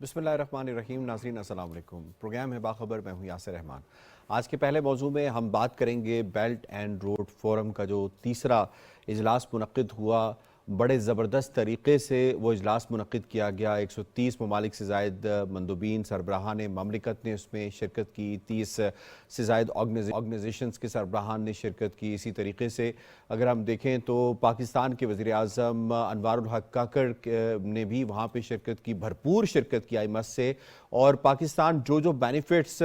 بسم اللہ الرحمن الرحیم. ناظرین السلام علیکم. پروگرام ہے باخبر، میں ہوں یاسر رحمان. آج کے پہلے موضوع میں ہم بات کریں گے بیلٹ اینڈ روڈ فورم کا جو تیسرا اجلاس منعقد ہوا. بڑے زبردست طریقے سے وہ اجلاس منعقد کیا گیا. 130 ممالک سے زائد مندوبین سربراہان مملکت نے اس میں شرکت کی. 30 سے زائد آرگنائزیشنز کے سربراہان نے شرکت کی. اسی طریقے سے اگر ہم دیکھیں تو پاکستان کے وزیر اعظم انوار الحق کاکڑ نے بھی وہاں پہ شرکت کی، بھرپور شرکت کی IMS سے. اور پاکستان جو بینیفٹس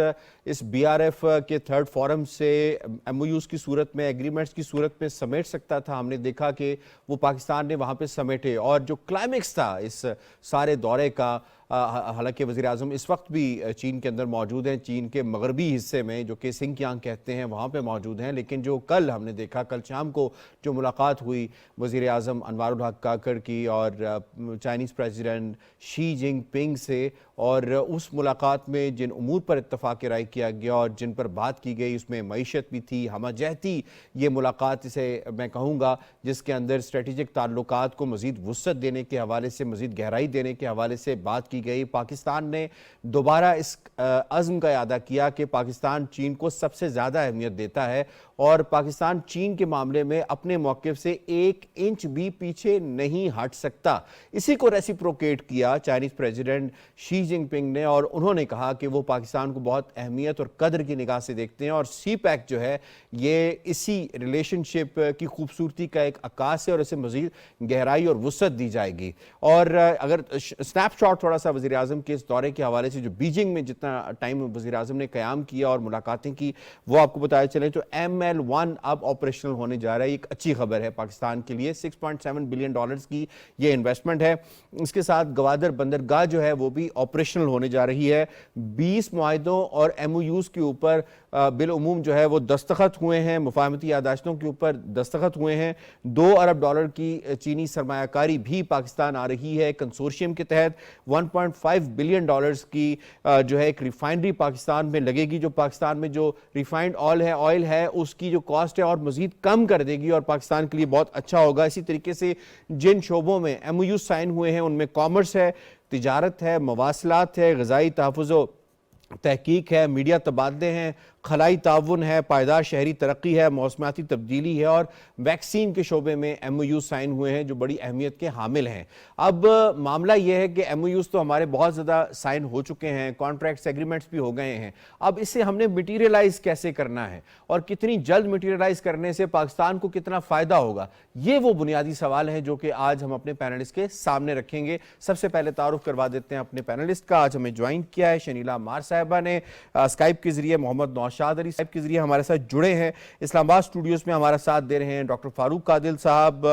اس BRF کے تھرڈ فورم سے MOUs کی صورت میں، ایگریمنٹس کی صورت میں سمیٹ سکتا تھا، ہم نے دیکھا کہ وہ پاکستان نے وہاں پہ سمیٹے. اور جو کلائمیکس تھا اس سارے دورے کا، حالانکہ وزیر اعظم اس وقت بھی چین کے اندر موجود ہیں، چین کے مغربی حصے میں جو کہ سنکیانگ کہتے ہیں وہاں پہ موجود ہیں، لیکن جو کل ہم نے دیکھا، کل شام کو جو ملاقات ہوئی وزیر اعظم انوار الحق کاکڑ کی اور چائنیز پریزیڈنٹ شی جنگ پنگ سے، اور اس ملاقات میں جن امور پر اتفاق رائے کیا گیا اور جن پر بات کی گئی اس میں معیشت بھی تھی، ہمہ جہتی. یہ ملاقات اسے میں کہوں گا جس کے اندر اسٹریٹجک تعلقات کو مزید وسعت دینے کے حوالے سے، مزید گہرائی دینے کے حوالے سے بات کی گئی. پاکستان نے دوبارہ اس عزم کا اعادہ کیا کہ پاکستان چین کو سب سے زیادہ اہمیت دیتا ہے اور پاکستان چین کے معاملے میں اپنے موقف سے 1 انچ بھی پیچھے نہیں ہٹ سکتا. اسی کو ریسیپروکیٹ کیا چائنیز پریزیڈنٹ شی جنگ پنگ نے، اور انہوں نے کہا کہ وہ پاکستان کو بہت اہمیت اور قدر کی نگاہ سے دیکھتے ہیں، اور سی پیک جو ہے یہ اسی ریلیشن شپ کی خوبصورتی کا ایک عکاس ہے اور اسے مزید گہرائی اور وسعت دی جائے گی. اور اگر سنیپ شاٹ تھوڑا سا وزیر اعظم کے اس دورے کے حوالے سے، جو بیجنگ میں جتنا ٹائم وزیر اعظم نے قیام کیا اور ملاقاتیں کی، وہ آپ کو بتایا چلیں تو ML1 اب آپریشنل ہونے جا رہا ہے. ایک اچھی خبر ہے پاکستان کے لیے. $6.7 بلین کی یہ انویسٹمنٹ ہے. اس کے ساتھ گوادر بندرگاہ جو ہے وہ بھی آپریشنل ہونے جا رہی ہے. 20 معاہدوں اور MOUs کے اوپر بالعموم جو ہے وہ دستخط ہوئے ہیں، مفاہمتی یادداشتوں کے اوپر دستخط ہوئے ہیں. $2 ارب کی چینی سرمایہ کاری بھی پاکستان آ رہی ہے. کنسورشیم کے تحت $1.5 بلین کی جو ہے ایک ریفائنری پاکستان میں لگے گی، جو پاکستان میں جو ریفائنڈ آئل ہے اس کی جو کاسٹ ہے اور مزید کم کر دے گی اور پاکستان کے لیے بہت اچھا ہوگا. اسی طریقے سے جن شعبوں میں MOUs سائن ہوئے ہیں ان میں کامرس ہے، تجارت ہے، مواصلات ہے، غذائی تحفظ و تحقیق ہے، میڈیا تبادلے ہیں، خلائی تعاون ہے، پائیدار شہری ترقی ہے، موسمیاتی تبدیلی ہے، اور ویکسین کے شعبے میں MOUs سائن ہوئے ہیں جو بڑی اہمیت کے حامل ہیں. اب معاملہ یہ ہے کہ MOUs تو ہمارے بہت زیادہ سائن ہو چکے ہیں، کانٹریکٹس ایگریمنٹس بھی ہو گئے ہیں. اب اسے ہم نے مٹیریلائز کیسے کرنا ہے اور کتنی جلد مٹیریلائز کرنے سے پاکستان کو کتنا فائدہ ہوگا، یہ وہ بنیادی سوال ہیں جو کہ آج ہم اپنے پینلسٹ کے سامنے رکھیں گے. سب سے پہلے تعارف کروا دیتے ہیں اپنے پینلسٹ کا. آج ہمیں جوائن کیا ہے شنیلا مار صاحبہ نے اسکائپ کے ذریعے، محمد نوشاد علی صاحب کے ذریعے ہمارے ساتھ جڑے ہیں. اسلام آباد اسٹوڈیوز میں ہمارا ساتھ دے رہے ہیں ڈاکٹر فاروق عادل صاحب،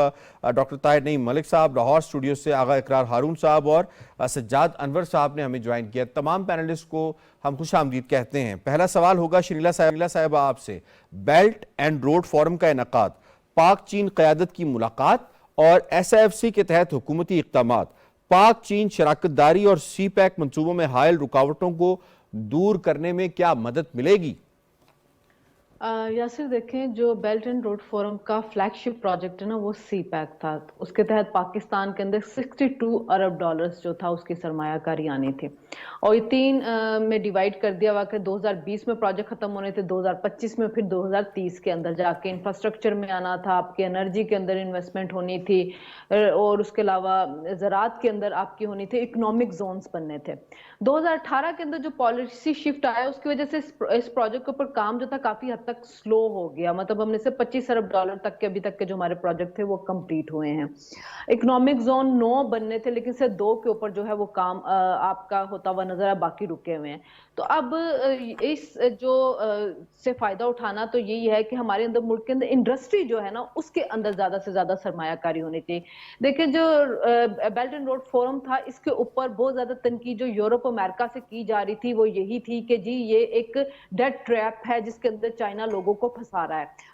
ڈاکٹر طاہر نعیم ملک صاحب. لاہور اسٹوڈیوز سے آغا اقرار ہارون صاحب اور سجاد انور صاحب نے ہمیں جوائن کیا. تمام پینلسٹ کو ہم خوش آمدید کہتے ہیں. پہلا سوال ہوگا شنیلا صاحبہ آپ سے. بیلٹ اینڈ روڈ فورم کا انعقاد، پاک چین قیادت کی ملاقات اور SIFC کے تحت حکومتی اقدامات، پاک چین شراکت داری اور سی پیک منصوبوں میں حائل رکاوٹوں کو دور کرنے میں کیا مدد ملے گی؟ یاسر دیکھیں، جو بیلٹ اینڈ روڈ فورم کا فلیگ شپ پروجیکٹ ہے نا وہ سی پیک تھا. اس کے تحت پاکستان کے اندر $62 ارب جو تھا اس کی سرمایہ کاری آنی تھی، اور یہ 3 میں ڈیوائیڈ کر دیا ہوا کہ 2020 میں پروجیکٹ ختم ہونے تھے، 2025 میں، پھر 2030 کے اندر جا کے انفراسٹرکچر میں آنا تھا، آپ کے انرجی کے اندر انویسٹمنٹ ہونی تھی، اور اس کے علاوہ زراعت کے اندر آپ کی ہونی تھی، اکنامک زونز بننے تھے. 2018 کے اندر جو پالیسی شفٹ آیا اس کی وجہ سے اس پروجیکٹ کے اوپر کام جو تھا کافی حد تک سلو ہو گیا. مطلب ہم نے سے $25 ارب تک کے ابھی تک کے جو ہمارے پروجیکٹ تھے وہ کمپلیٹ ہوئے ہیں. اکنامک زون 9 بننے تھے لیکن سے 2 کے اوپر جو ہے وہ کام آپ کا ہوتا ہوا نظر ہے، باقی رکے ہوئے ہیں. تو اب اس جو سے فائدہ اٹھانا تو یہی ہے کہ ہمارے اندر ملک کے اندر انڈسٹری جو ہے نا اس کے اندر زیادہ سے زیادہ سرمایہ کاری ہونی چاہیے. دیکھیں جو بیلٹ اینڈ روڈ فورم تھا اس کے اوپر بہت زیادہ تنقید جو یورپ امریکہ سے کی جا رہی تھی وہ یہی تھی کہ جی یہ ایک ڈیٹ ٹریپ ہے جس کے اندر چائنا لوگوں کو پھنسا رہا ہے.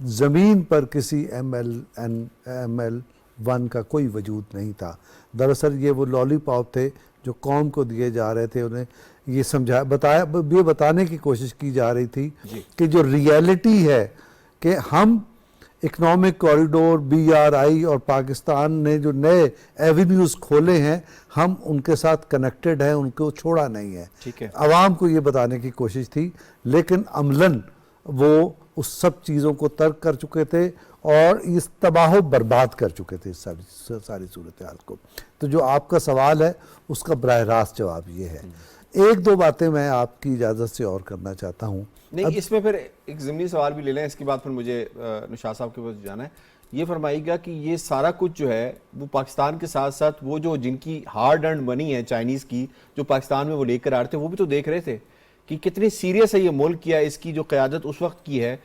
زمین پر کسی ML1 کا کوئی وجود نہیں تھا. دراصل یہ وہ لالی پاپ تھے جو قوم کو دیے جا رہے تھے. انہیں یہ یہ بتانے کی کوشش کی جا رہی تھی کہ جو ریئلٹی ہے کہ ہم اکنامک کوریڈور BRI اور پاکستان نے جو نئے ایونیوز کھولے ہیں ہم ان کے ساتھ کنیکٹڈ ہیں, ان کو چھوڑا نہیں ہے. عوام کو یہ بتانے کی کوشش تھی, لیکن عملاً وہ اس سب چیزوں کو ترک کر چکے تھے اور اس تباہ و برباد کر چکے تھے اس ساری صورتحال کو. تو جو آپ کا سوال ہے اس کا براہ راست جواب یہ ہے. ایک دو باتیں میں آپ کی اجازت سے اور کرنا چاہتا ہوں. نہیں, اس میں پھر ایک ضمنی سوال بھی لے لیں, اس کے بعد پھر مجھے نشاط صاحب کے پاس جانا ہے. یہ فرمائیے گا کہ یہ سارا کچھ جو ہے وہ پاکستان کے ساتھ ساتھ وہ جو جن کی ہارڈ ارنڈ منی ہے چائنیز کی, جو پاکستان میں وہ لے کر آ رہے تھے, وہ بھی تو دیکھ رہے تھے کہ کتنی سیریس ہے یہ ملک کیا, اس کی جو قیادت اس وقت کی ہے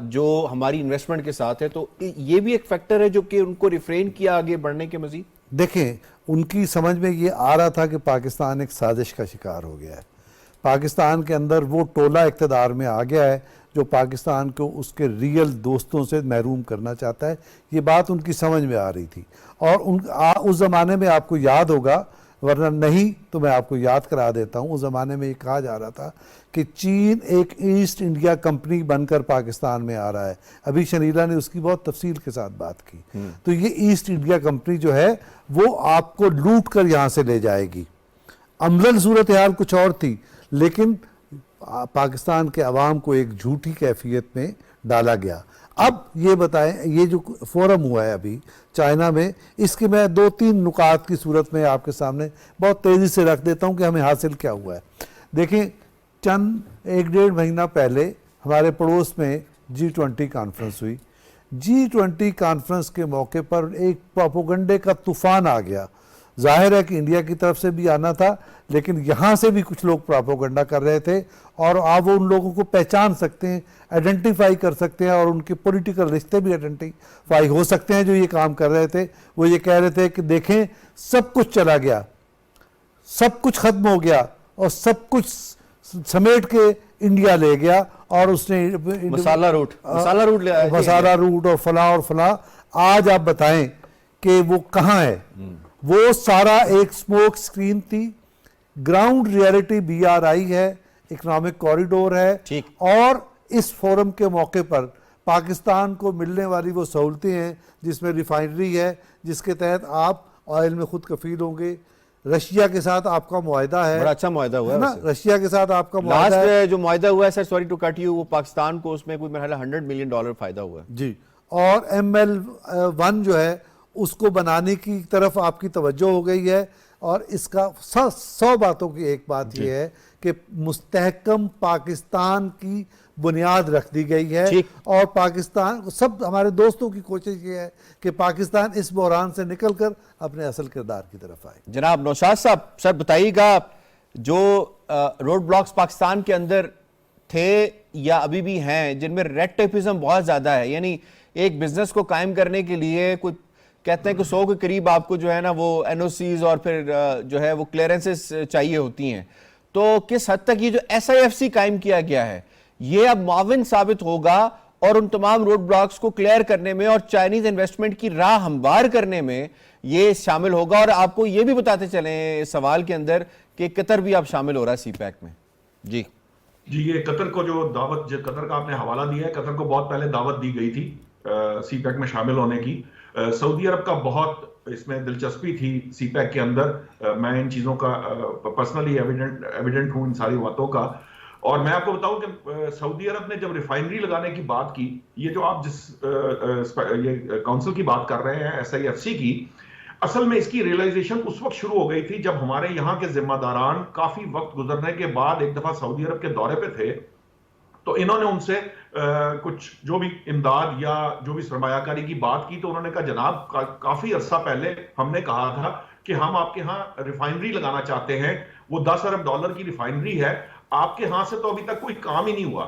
جو ہماری انویسٹمنٹ کے ساتھ ہے. تو یہ بھی ایک فیکٹر ہے جو کہ ان کو ریفرین کیا آگے بڑھنے کے مزید. دیکھیں, ان کی سمجھ میں یہ آ رہا تھا کہ پاکستان ایک سازش کا شکار ہو گیا ہے. پاکستان کے اندر وہ ٹولہ اقتدار میں آ گیا ہے جو پاکستان کو اس کے ریئل دوستوں سے محروم کرنا چاہتا ہے. یہ بات ان کی سمجھ میں آ رہی تھی. اور اس زمانے میں آپ کو یاد ہوگا, ورنہ نہیں تو میں آپ کو یاد کرا دیتا ہوں, اس زمانے میں یہ کہا جا رہا تھا کہ چین ایک ایسٹ انڈیا کمپنی بن کر پاکستان میں آ رہا ہے. ابھی شنیلا نے اس کی بہت تفصیل کے ساتھ بات کی. تو یہ ایسٹ انڈیا کمپنی جو ہے وہ آپ کو لوٹ کر یہاں سے لے جائے گی. عملاً صورتحال کچھ اور تھی, لیکن پاکستان کے عوام کو ایک جھوٹی کیفیت میں ڈالا گیا. اب یہ بتائیں, یہ جو فورم ہوا ہے ابھی چائنا میں, اس کے میں 2-3 نکات کی صورت میں آپ کے سامنے بہت تیزی سے رکھ دیتا ہوں کہ ہمیں حاصل کیا ہوا ہے. دیکھیں, چند 1-1.5 مہینہ پہلے ہمارے پڑوس میں G20 کانفرنس ہوئی. G20 کانفرنس کے موقع پر ایک پروپیگنڈے کا طوفان آ گیا. ظاہر ہے کہ انڈیا کی طرف سے بھی آنا تھا, لیکن یہاں سے بھی کچھ لوگ پروپیگنڈا کر رہے تھے, اور آپ وہ ان لوگوں کو پہچان سکتے ہیں, آئیڈینٹیفائی کر سکتے ہیں, اور ان کے پولیٹیکل رشتے بھی آئیڈینٹیفائی ہو سکتے ہیں جو یہ کام کر رہے تھے. وہ یہ کہہ رہے تھے کہ دیکھیں سب کچھ چلا گیا, سب کچھ ختم ہو گیا, اور سب کچھ سمیٹ کے انڈیا لے گیا, اور اس نے مسالہ روٹ اور فلاں. آج آپ بتائیں کہ وہ کہاں ہے؟ وہ سارا ایک سموک سکرین تھی. گراؤنڈ ریئلٹی BRI ہے, اکنامک کوریڈور ہے, اور اس فورم کے موقع پر پاکستان کو ملنے والی وہ سہولتیں ہیں جس میں ریفائنری ہے, جس کے تحت آپ آئل میں خود کفیل ہوں گے. رشیا کے ساتھ آپ کا معاہدہ ہے, بڑا اچھا معاہدہ ہوا ہے. رشیا کے ساتھ آپ کا معاہدہ ہے. لاسٹ جو معاہدہ ہوا ہے سر, سوری ٹو کٹ یو, وہ پاکستان کو اس میں کوئی میرا $100 ملین فائدہ ہوا ہے. جی, اور ML1 جو ہے اس کو بنانے کی طرف آپ کی توجہ ہو گئی ہے. اور اس کا 100 باتوں کی ایک بات یہ ہے کہ مستحکم پاکستان کی بنیاد رکھ دی گئی ہے, اور پاکستان سب ہمارے دوستوں کی کوشش یہ ہے کہ پاکستان اس بحران سے نکل کر اپنے اصل کردار کی طرف آئے. جناب نوشاد صاحب, سر بتائیے گا جو روڈ بلاکس پاکستان کے اندر تھے یا ابھی بھی ہیں, جن میں ریڈ ٹیپزم بہت زیادہ ہے, یعنی ایک بزنس کو قائم کرنے کے لیے کوئی کہتے ہیں کہ 100 کے قریب آپ کو جو ہے نا وہ NOCs اور پھر جو ہے وہ کلیئرنسز چاہیے ہوتی ہیں, تو کس حد تک یہ جو SIFC قائم کیا گیا ہے یہ اب معاون ثابت ہوگا اور ان تمام روڈ بلاکس کو کلیئر کرنے میں اور چائنیز انویسٹمنٹ کی راہ ہموار کرنے میں یہ شامل ہوگا؟ اور آپ کو یہ بھی بتاتے چلیں اس سوال کے اندر کہ قطر بھی اب شامل ہو رہا ہے سی پیک میں. جی, یہ قطر کو جو دعوت, قطر کا آپ نے حوالہ دیا ہے, قطر کو بہت پہلے دعوت دی گئی تھی سی پیک میں شامل ہونے کی. سعودی عرب کا بہت اس میں دلچسپی تھی سی پیک کے اندر. میں ان چیزوں کا پرسنلی ایویڈنٹ ہوں ان ساری باتوں کا. اور میں آپ کو بتاؤں کہ سعودی عرب نے جب ریفائنری لگانے کی بات کی, یہ جو آپ جس یہ کونسل کی بات کر رہے ہیں SIFC کی, اصل میں اس کی ریئلائزیشن اس وقت شروع ہو گئی تھی جب ہمارے یہاں کے ذمہ داران کافی وقت گزرنے کے بعد ایک دفعہ سعودی عرب کے دورے پہ تھے, تو انہوں نے ان سے کچھ جو بھی امداد یا جو بھی سرمایہ کاری کی بات کی, تو انہوں نے کہا جناب کافی عرصہ پہلے ہم نے کہا تھا کہ ہم آپ کے ہاں ریفائنری لگانا چاہتے ہیں, وہ $10 ارب کی ریفائنری ہے, آپ کے ہاں سے تو ابھی تک کوئی کام ہی نہیں ہوا.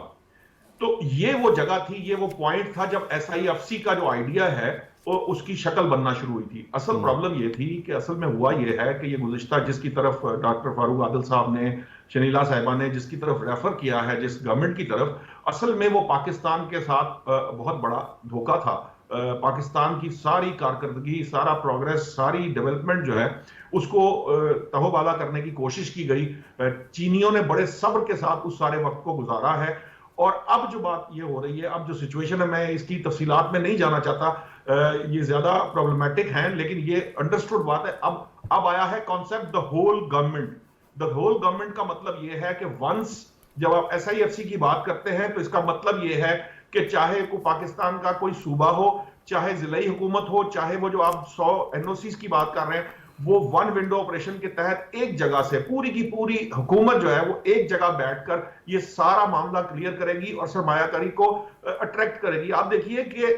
تو یہ وہ جگہ تھی, یہ وہ پوائنٹ تھا جب SIFC کا جو آئیڈیا ہے اس کی شکل بننا شروع ہوئی تھی. اصل پرابلم یہ تھی کہ اصل میں ہوا یہ ہے کہ یہ گزشتہ جس کی طرف ڈاکٹر فاروق عادل صاحب نے, شنیلا صاحبہ نے جس کی طرف ریفر کیا ہے, جس گورنمنٹ کی طرف, اصل میں وہ پاکستان کے ساتھ بہت بڑا دھوکہ تھا. پاکستان کی ساری کارکردگی، سارا پروگریس، ساری ڈیولپمنٹ جو ہے اس کو تہو بالا کرنے کی کوشش کی گئی. چینیوں نے بڑے صبر کے ساتھ اس سارے وقت کو گزارا ہے. اور اب جو بات یہ ہو رہی ہے، اب جو سچویشن ہے، میں اس کی تفصیلات میں نہیں جانا چاہتا، یہ زیادہ پرابلمٹک ہیں، لیکن یہ انڈرسٹوڈ بات ہے. اب آیا ہے concept the whole government. The whole government کا مطلب یہ ہے کہ ونس جب آپ SIFC کی بات کرتے ہیں تو اس کا مطلب یہ ہے کہ چاہے کو پاکستان کا کوئی صوبہ ہو، چاہے ضلعی حکومت ہو، چاہے وہ جو آپ 100 NOCs کی بات کر رہے ہیں، وہ ون ونڈو آپریشن کے تحت ایک جگہ سے پوری کی پوری حکومت جو ہے وہ ایک جگہ بیٹھ کر یہ سارا معاملہ کلیئر کرے گی اور سرمایہ کاری کو اٹریکٹ کرے گی. آپ دیکھیے کہ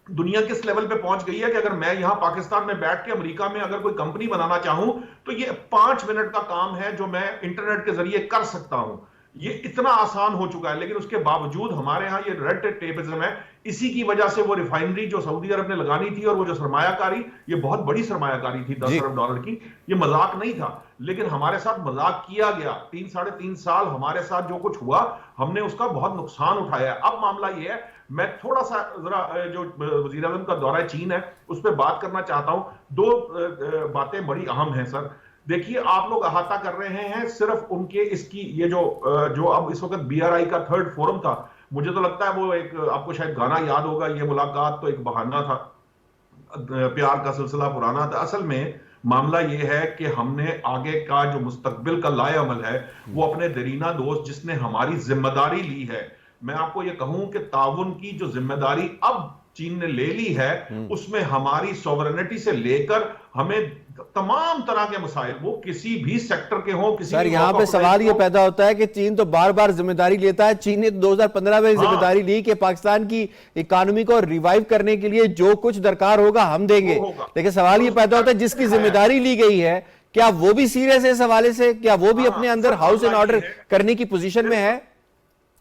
دنیا کس لیول پہ پہنچ گئی ہے کہ اگر میں یہاں پاکستان میں بیٹھ کے امریکہ میں اگر کوئی کمپنی بنانا چاہوں تو یہ 5 منٹ کا کام ہے جو میں انٹرنیٹ کے ذریعے کر سکتا ہوں. یہ اتنا آسان ہو چکا ہے، لیکن اس کے باوجود ہمارے ہاں یہ ریڈ ٹیپزم ہے. اسی کی وجہ سے وہ ریفائنری جو سعودی عرب نے لگانی تھی اور وہ جو سرمایہ کاری، یہ بہت بڑی سرمایہ کاری تھی $10 ارب کی، یہ مذاق نہیں تھا. لیکن ہمارے ساتھ مذاق کیا گیا. 3-3.5 سال ہمارے ساتھ جو کچھ ہوا، ہم نے اس کا بہت نقصان اٹھایا ہے. اب معاملہ یہ ہے، میں تھوڑا سا ذرا جو وزیر اعظم کا دورہ چین ہے اس پہ بات کرنا چاہتا ہوں. 2 باتیں بڑی اہم ہیں سر. دیکھیے، آپ لوگ احاطہ کر رہے ہیں صرف ان کے اس کی یہ جو اب اس وقت BRI کا 3rd فورم تھا. مجھے تو لگتا ہے وہ ایک، آپ کو شاید گانا یاد ہوگا، یہ ملاقات تو ایک بہانہ تھا، پیار کا سلسلہ پرانا تھا. اصل میں معاملہ یہ ہے کہ ہم نے آگے کا جو مستقبل کا لائے عمل ہے وہ اپنے دیرینہ دوست جس نے ہماری ذمہ داری لی ہے، میں آپ کو یہ کہوں کہ تعاون کی جو ذمہ داری اب چین نے لے لی ہے، اس میں ہماری سوورنٹی سے لے کر ہمیں تمام طرح کے مسائل، وہ کسی بھی سیکٹر کے ہوں، کسی سر یہاں پہ سوال یہ پیدا ہوتا ہے کہ چین تو بار بار ذمہ داری لیتا ہے. چین نے 2015 میں ذمہ داری لی کہ پاکستان کی اکانومی کو ریوائیو کرنے کے لیے جو کچھ درکار ہوگا ہم دیں گے، لیکن سوال یہ پیدا ہوتا ہے جس کی ذمہ داری لی گئی ہے کیا وہ بھی سیریس ہے اس حوالے سے؟ کیا وہ بھی اپنے اندر ہاؤس اینڈ آرڈر کرنے کی پوزیشن میں ہے؟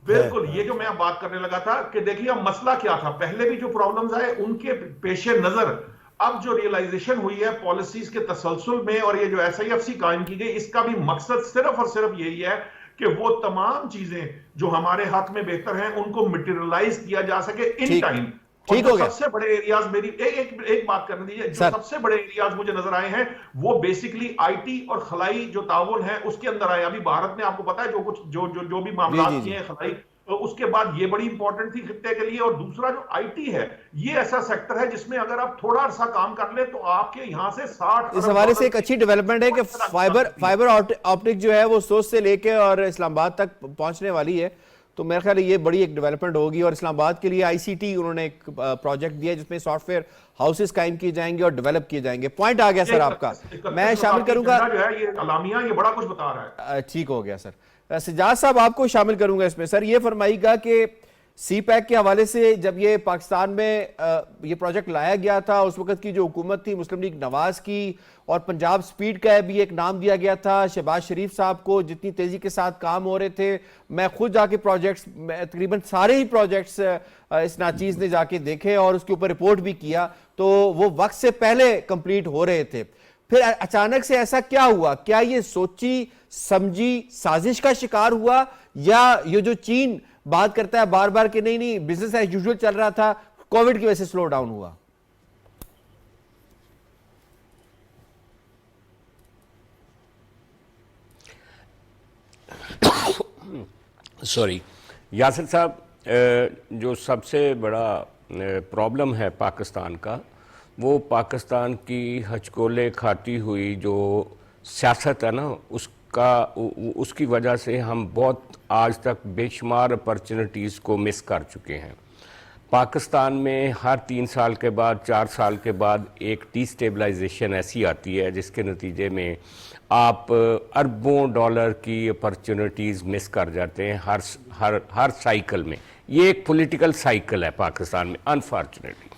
بالکل، یہ جو میں بات کرنے لگا تھا کہ دیکھیے اب مسئلہ کیا تھا. پہلے بھی جو پرابلمز آئے ان کے پیش نظر اب جو ریئلائزیشن ہوئی ہے پالیسیز کے تسلسل میں، اور یہ جو SIFC قائم کی گئی، اس کا بھی مقصد صرف اور صرف یہی ہے کہ وہ تمام چیزیں جو ہمارے ہاتھ میں بہتر ہیں ان کو مٹیریلائز کیا جا سکے ان ٹائم. ٹھیک ہو گیا. سب سے بڑے ایریاز، میری ایک بات کرنے دیجیے، جو سب سے بڑے ایریاز مجھے نظر آئے ہیں وہ بیسیکلی IT اور خلائی جو تعاون ہے اس کے اندر آئے. ابھی بھارت نے آپ کو پتا ہے جو کچھ جو بھی معاملات کیے ہیں خلائی، اس کے بعد یہ بڑی امپورٹنٹ تھی خطے کے لیے. اور دوسرا جو IT ہے، یہ ایسا سیکٹر ہے جس میں اگر آپ تھوڑا عرصہ کام کر لیں تو آپ کے یہاں سے 60 اس حوالے سے ایک اچھی ڈیولپمنٹ ہے کہ فائبر آپٹک جو ہے وہ سوچ سے لے کے اور اسلام آباد تک پہنچنے والی ہے. تو میرے خیال ہے یہ بڑی ایک ڈیولپمنٹ ہوگی. اور اسلام آباد کے لیے ICT انہوں نے ایک پروجیکٹ دیا جس میں سافٹ ویئر ہاؤسز قائم کیے جائیں گے اور ڈیولپ کیے جائیں گے. پوائنٹ آ گیا سر آپ کا، میں شامل کروں گا. یہ اعلامیہ یہ بڑا کچھ بتا رہا ہے. ٹھیک ہو گیا سر. سجاد صاحب آپ کو شامل کروں گا اس میں. سر یہ فرمائیے گا کہ CPEC کے حوالے سے جب یہ پاکستان میں یہ پروجیکٹ لایا گیا تھا، اس وقت کی جو حکومت تھی مسلم لیگ نواز کی، اور پنجاب سپیڈ کا بھی ایک نام دیا گیا تھا شہباز شریف صاحب کو، جتنی تیزی کے ساتھ کام ہو رہے تھے. میں خود جا کے پروجیکٹس، تقریباً سارے ہی پروجیکٹس اس ناچیز نے جا کے دیکھے اور اس کے اوپر رپورٹ بھی کیا، تو وہ وقت سے پہلے کمپلیٹ ہو رہے تھے. پھر اچانک سے ایسا کیا ہوا؟ کیا یہ سوچی سمجھی سازش کا شکار ہوا، یا یہ جو چین بات کرتا ہے بار بار کہ نہیں بزنس ایز یوزول چل رہا تھا، کووڈ کی وجہ سے سلو ڈاؤن ہوا؟ سوری یاسر صاحب، جو سب سے بڑا پرابلم ہے پاکستان کا، وہ پاکستان کی ہچکولے کھاتی ہوئی جو سیاست ہے نا، اس کی وجہ سے ہم بہت آج تک بے شمار اپرچونٹیز کو مس کر چکے ہیں. پاکستان میں ہر 3 سال کے بعد 4 سال کے بعد ایک ڈی اسٹیبلائزیشن ایسی آتی ہے جس کے نتیجے میں آپ اربوں ڈالر کی اپرچونٹیز مس کر جاتے ہیں ہر سائیکل میں. یہ ایک پولیٹیکل سائیکل ہے پاکستان میں انفارچونیٹلی.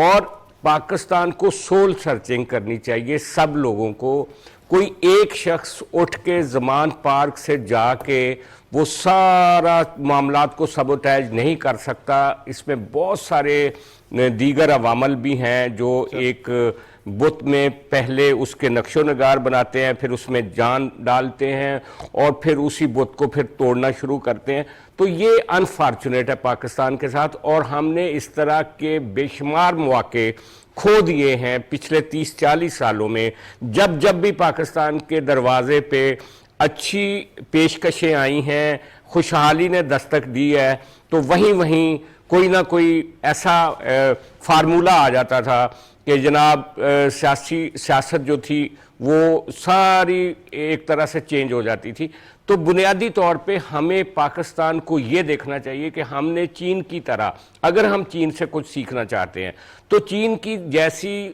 اور پاکستان کو سول سرچنگ کرنی چاہیے سب لوگوں کو. کوئی ایک شخص اٹھ کے زمان پارک سے جا کے وہ سارا معاملات کو سبوٹیج نہیں کر سکتا. اس میں بہت سارے دیگر عوامل بھی ہیں جو ایک بت میں پہلے اس کے نقش و نگار بناتے ہیں, پھر اس میں جان ڈالتے ہیں اور پھر اسی بت کو پھر توڑنا شروع کرتے ہیں. تو یہ انفارچونیٹ ہے پاکستان کے ساتھ, اور ہم نے اس طرح کے بے شمار مواقع کھو دیے ہیں پچھلے 30-40 سالوں میں. جب بھی پاکستان کے دروازے پہ اچھی پیشکشیں آئی ہیں, خوشحالی نے دستک دی ہے, تو وہیں کوئی نہ کوئی ایسا فارمولہ آ جاتا تھا کہ جناب سیاست جو تھی وہ ساری ایک طرح سے چینج ہو جاتی تھی. تو بنیادی طور پہ ہمیں پاکستان کو یہ دیکھنا چاہیے کہ ہم نے چین کی طرح, اگر ہم چین سے کچھ سیکھنا چاہتے ہیں تو چین کی جیسی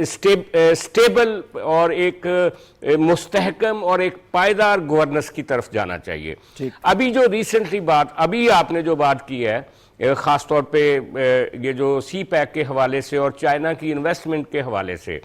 سٹیبل اور ایک مستحکم اور ایک پائیدار گورننس کی طرف جانا چاہیے. ابھی جو ریسنٹلی ابھی آپ نے جو بات کی ہے خاص طور پہ یہ جو سی پیک کے حوالے سے اور چائنا کی انویسٹمنٹ کے حوالے سے,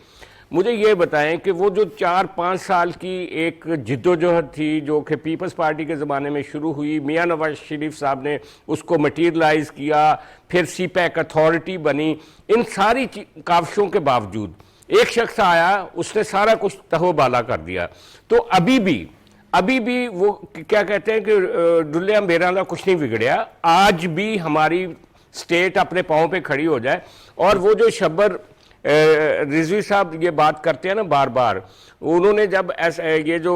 مجھے یہ بتائیں کہ وہ جو 4-5 سال کی ایک جدوجہد تھی جو کہ پیپلز پارٹی کے زمانے میں شروع ہوئی, میاں نواز شریف صاحب نے اس کو مٹیریلائز کیا, پھر سی پیک اتھارٹی بنی, ان ساری کاوشوں کے باوجود ایک شخص آیا, اس نے سارا کچھ تہو بالا کر دیا. تو ابھی بھی وہ کیا کہتے ہیں کہ ڈلے امبیراں کا کچھ نہیں بگڑیا. آج بھی ہماری سٹیٹ اپنے پاؤں پہ کھڑی ہو جائے, اور وہ جو شبر رضوی صاحب یہ بات کرتے ہیں نا بار بار, انہوں نے جب یہ جو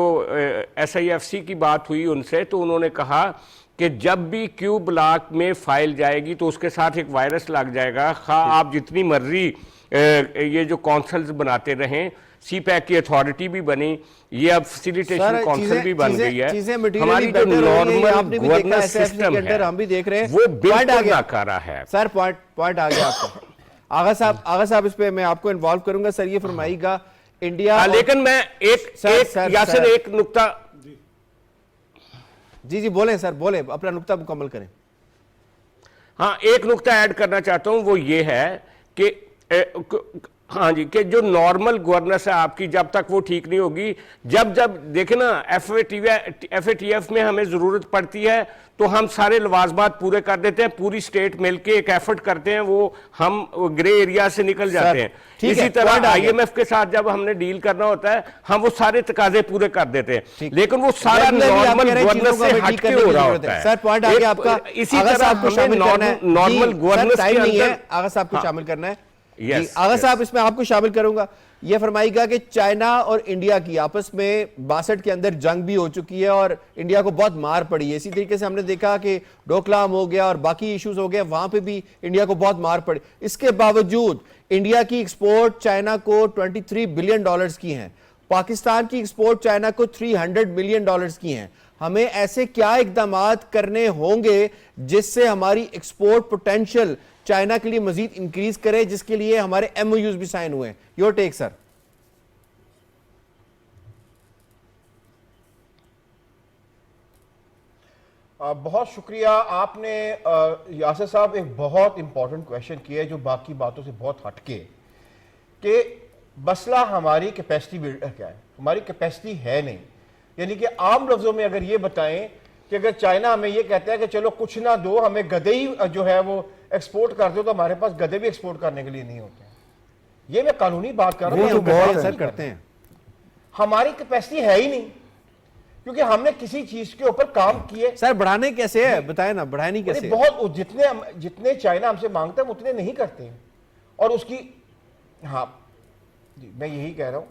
SIFC کی بات ہوئی ان سے, تو انہوں نے کہا کہ جب بھی کیو بلاک میں فائل جائے گی تو اس کے ساتھ ایک وائرس لگ جائے گا, خواہ آپ جتنی مرضی یہ جو کونسلز بناتے رہیں. سی پیک کی اتھارٹی بھی بنی, یہ اب فیسیلیٹیشن کونسل بھی بن گئی ہے. ہماری جو نارمل گورننس سسٹم ہے وہ بالکل ناکارہ ہے. سر پوائنٹ آ گیا آپ کا. آغا صاحب اس پہ میں آپ کو انوالو کروں گا. سر یہ فرمائیے گا انڈیا, لیکن میں یاسر ایک نقطہ, جی بولیں سر, بولیں اپنا نقطہ مکمل کریں. ہاں ایک نقطہ ایڈ کرنا چاہتا ہوں, وہ یہ ہے کہ ہاں جی, کہ جو نارمل گورننس ہے آپ کی, جب تک وہ ٹھیک نہیں ہوگی, جب دیکھیں نا FATF میں ہمیں ضرورت پڑتی ہے تو ہم سارے لوازمات پورے کر دیتے ہیں, پوری سٹیٹ مل کے ایک ایفرٹ کرتے ہیں, وہ ہم گرے ایریا سے نکل جاتے ہیں. اسی طرح IMF کے ساتھ جب ہم نے ڈیل کرنا ہوتا ہے ہم وہ سارے تقاضے پورے کر دیتے ہیں, لیکن وہ سارا نارمل گورننس سے ہٹ کے ہو رہا ہوتا ہے. سر پوائنٹ آ گیا آپ کا. اسی طرح ہمیں نارمل گورننس کے اندر آغا صاحب کو شامل کرنا ہے. آغا صاحب اس میں آپ کو شامل کروں گا. یہ فرمائیے گا کہ چائنا اور انڈیا کی آپس میں 62 کے اندر جنگ بھی ہو چکی ہے اور انڈیا کو بہت مار پڑی ہے. اسی طریقے سے ہم نے دیکھا کہ ڈوکلام ہو گیا اور باقی ایشوز ہو گئے, وہاں پہ بھی انڈیا کو بہت مار پڑی. اس کے باوجود انڈیا کی ایکسپورٹ چائنا کو $23 بلین کی ہیں, پاکستان کی ایکسپورٹ چائنا کو $300 ملین کی ہیں. ہمیں ایسے کیا اقدامات کرنے ہوں گے جس سے ہماری ایکسپورٹ پوٹینشل چائنا کے لیے مزید انکریز کرے, جس کے لیے ہمارے MOUs بھی سائن ہوئے ہیں؟ یور ٹیک سر. بہت شکریہ. آپ نے یاسر صاحب ایک بہت امپورٹنٹ کویشچن کیا ہے جو باقی باتوں سے بہت ہٹ کے, کہ مسئلہ ہماری کیپیسٹی بلڈر کیا ہے. ہماری کیپیسٹی ہے نہیں. یعنی کہ عام لفظوں میں اگر یہ بتائیں کہ اگر چائنا ہمیں یہ کہتا ہے کہ چلو کچھ نہ دو, ہمیں گدے ہی جو ہے وہ ایکسپورٹ کر دو, تو ہمارے پاس گدے بھی ایکسپورٹ کرنے کے لیے نہیں ہوتے ہیں. یہ میں قانونی بات کر رہا ہوں, کرتے ہیں. ہماری کیپیسٹی ہے ہی نہیں, کیونکہ ہم نے کسی چیز کے اوپر کام کیے. سر بڑھانے کیسے ہے, بتائیں نا, بڑھانی کیسے ہے؟ بہت جتنے چائنا ہم سے مانگتا ہے اتنے نہیں کرتے ہیں. اور اس کی ہاں جی میں یہی کہہ رہا ہوں,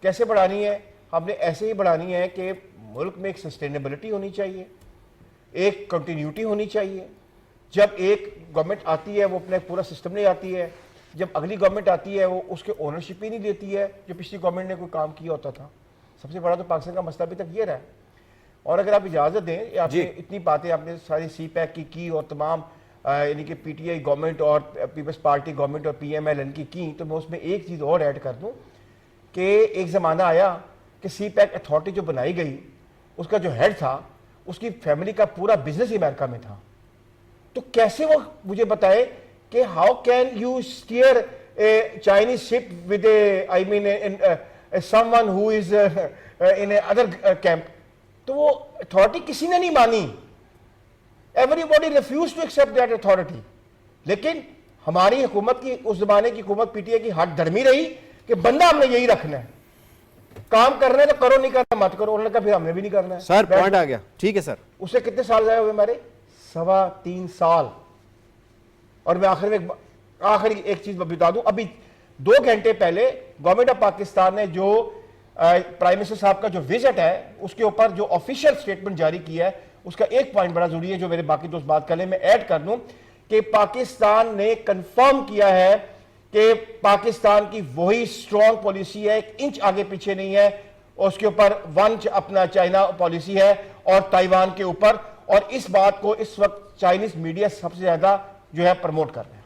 کیسے بڑھانی ہے؟ ہم نے ایسے ہی بڑھانی ہے کہ ملک میں ایک سسٹینیبلٹی ہونی چاہیے, ایک کنٹینیوٹی ہونی چاہیے. جب ایک گورنمنٹ آتی ہے وہ اپنا پورا سسٹم لے آتی ہے, جب اگلی گورنمنٹ آتی ہے وہ اس کے اونرشپ ہی نہیں دیتی ہے جو پچھلی گورنمنٹ نے کوئی کام کیا ہوتا تھا. سب سے بڑا تو پاکستان کا مسئلہ ابھی تک یہ رہا ہے. اور اگر آپ اجازت دیں, آپ نے اتنی باتیں آپ نے ساری سی پیک کی اور تمام یعنی کہ PTI گورنمنٹ اور پیپلز پارٹی گورنمنٹ اور PMLN کی, تو میں اس میں ایک چیز اور ایڈ کر دوں کہ ایک زمانہ آیا کہ سی پیک اتھارٹی جو بنائی گئی, اس کا جو ہیڈ تھا اس کی فیملی کا پورا بزنس ہی امریکہ میں تھا. تو کیسے وہ مجھے بتائے کہ how can you steer a Chinese ship with a I man someone who is in a other camp. تو وہ اتھارٹی کسی نے نہیں مانی. Everybody refused to accept that authority. لیکن ہماری حکومت کی, اس زمانے کی حکومت پی ٹی آئی کی ہاتھ دھرمی رہی کہ بندہ ہم نے یہی رکھنا ہے, کام کرنا ہے تو کرو, نہیں کرنا مت کرو. انہوں نے کہا پھر ہم نے بھی نہیں کرنا ہے. سر پوائنٹ آ گیا, ٹھیک ہے سر. اس سے کتنے سال ضائع ہوئے ہمارے؟ 3.25 سال. اور میں آخری ایک چیز بتا دوں, ابھی 2 گھنٹے پہلے گورنمنٹ آف پاکستان نے جو پرائم منسٹر صاحب کا جو وزٹ ہے اس کے اوپر جو آفیشیل سٹیٹمنٹ جاری کیا ہے, اس کا ایک پوائنٹ بڑا ضروری ہے جو میرے باقی دوست بات کر لیں, میں ایڈ کر دوں کہ پاکستان نے کنفرم کیا ہے کہ پاکستان کی وہی سٹرونگ پالیسی ہے, 1 انچ آگے پیچھے نہیں ہے, اور اس کے اوپر اپنا چائنا پالیسی ہے اور تائیوان کے اوپر. اور اس بات کو اس وقت چائنیز میڈیا سب سے زیادہ جو ہے پروموٹ کر رہے ہیں.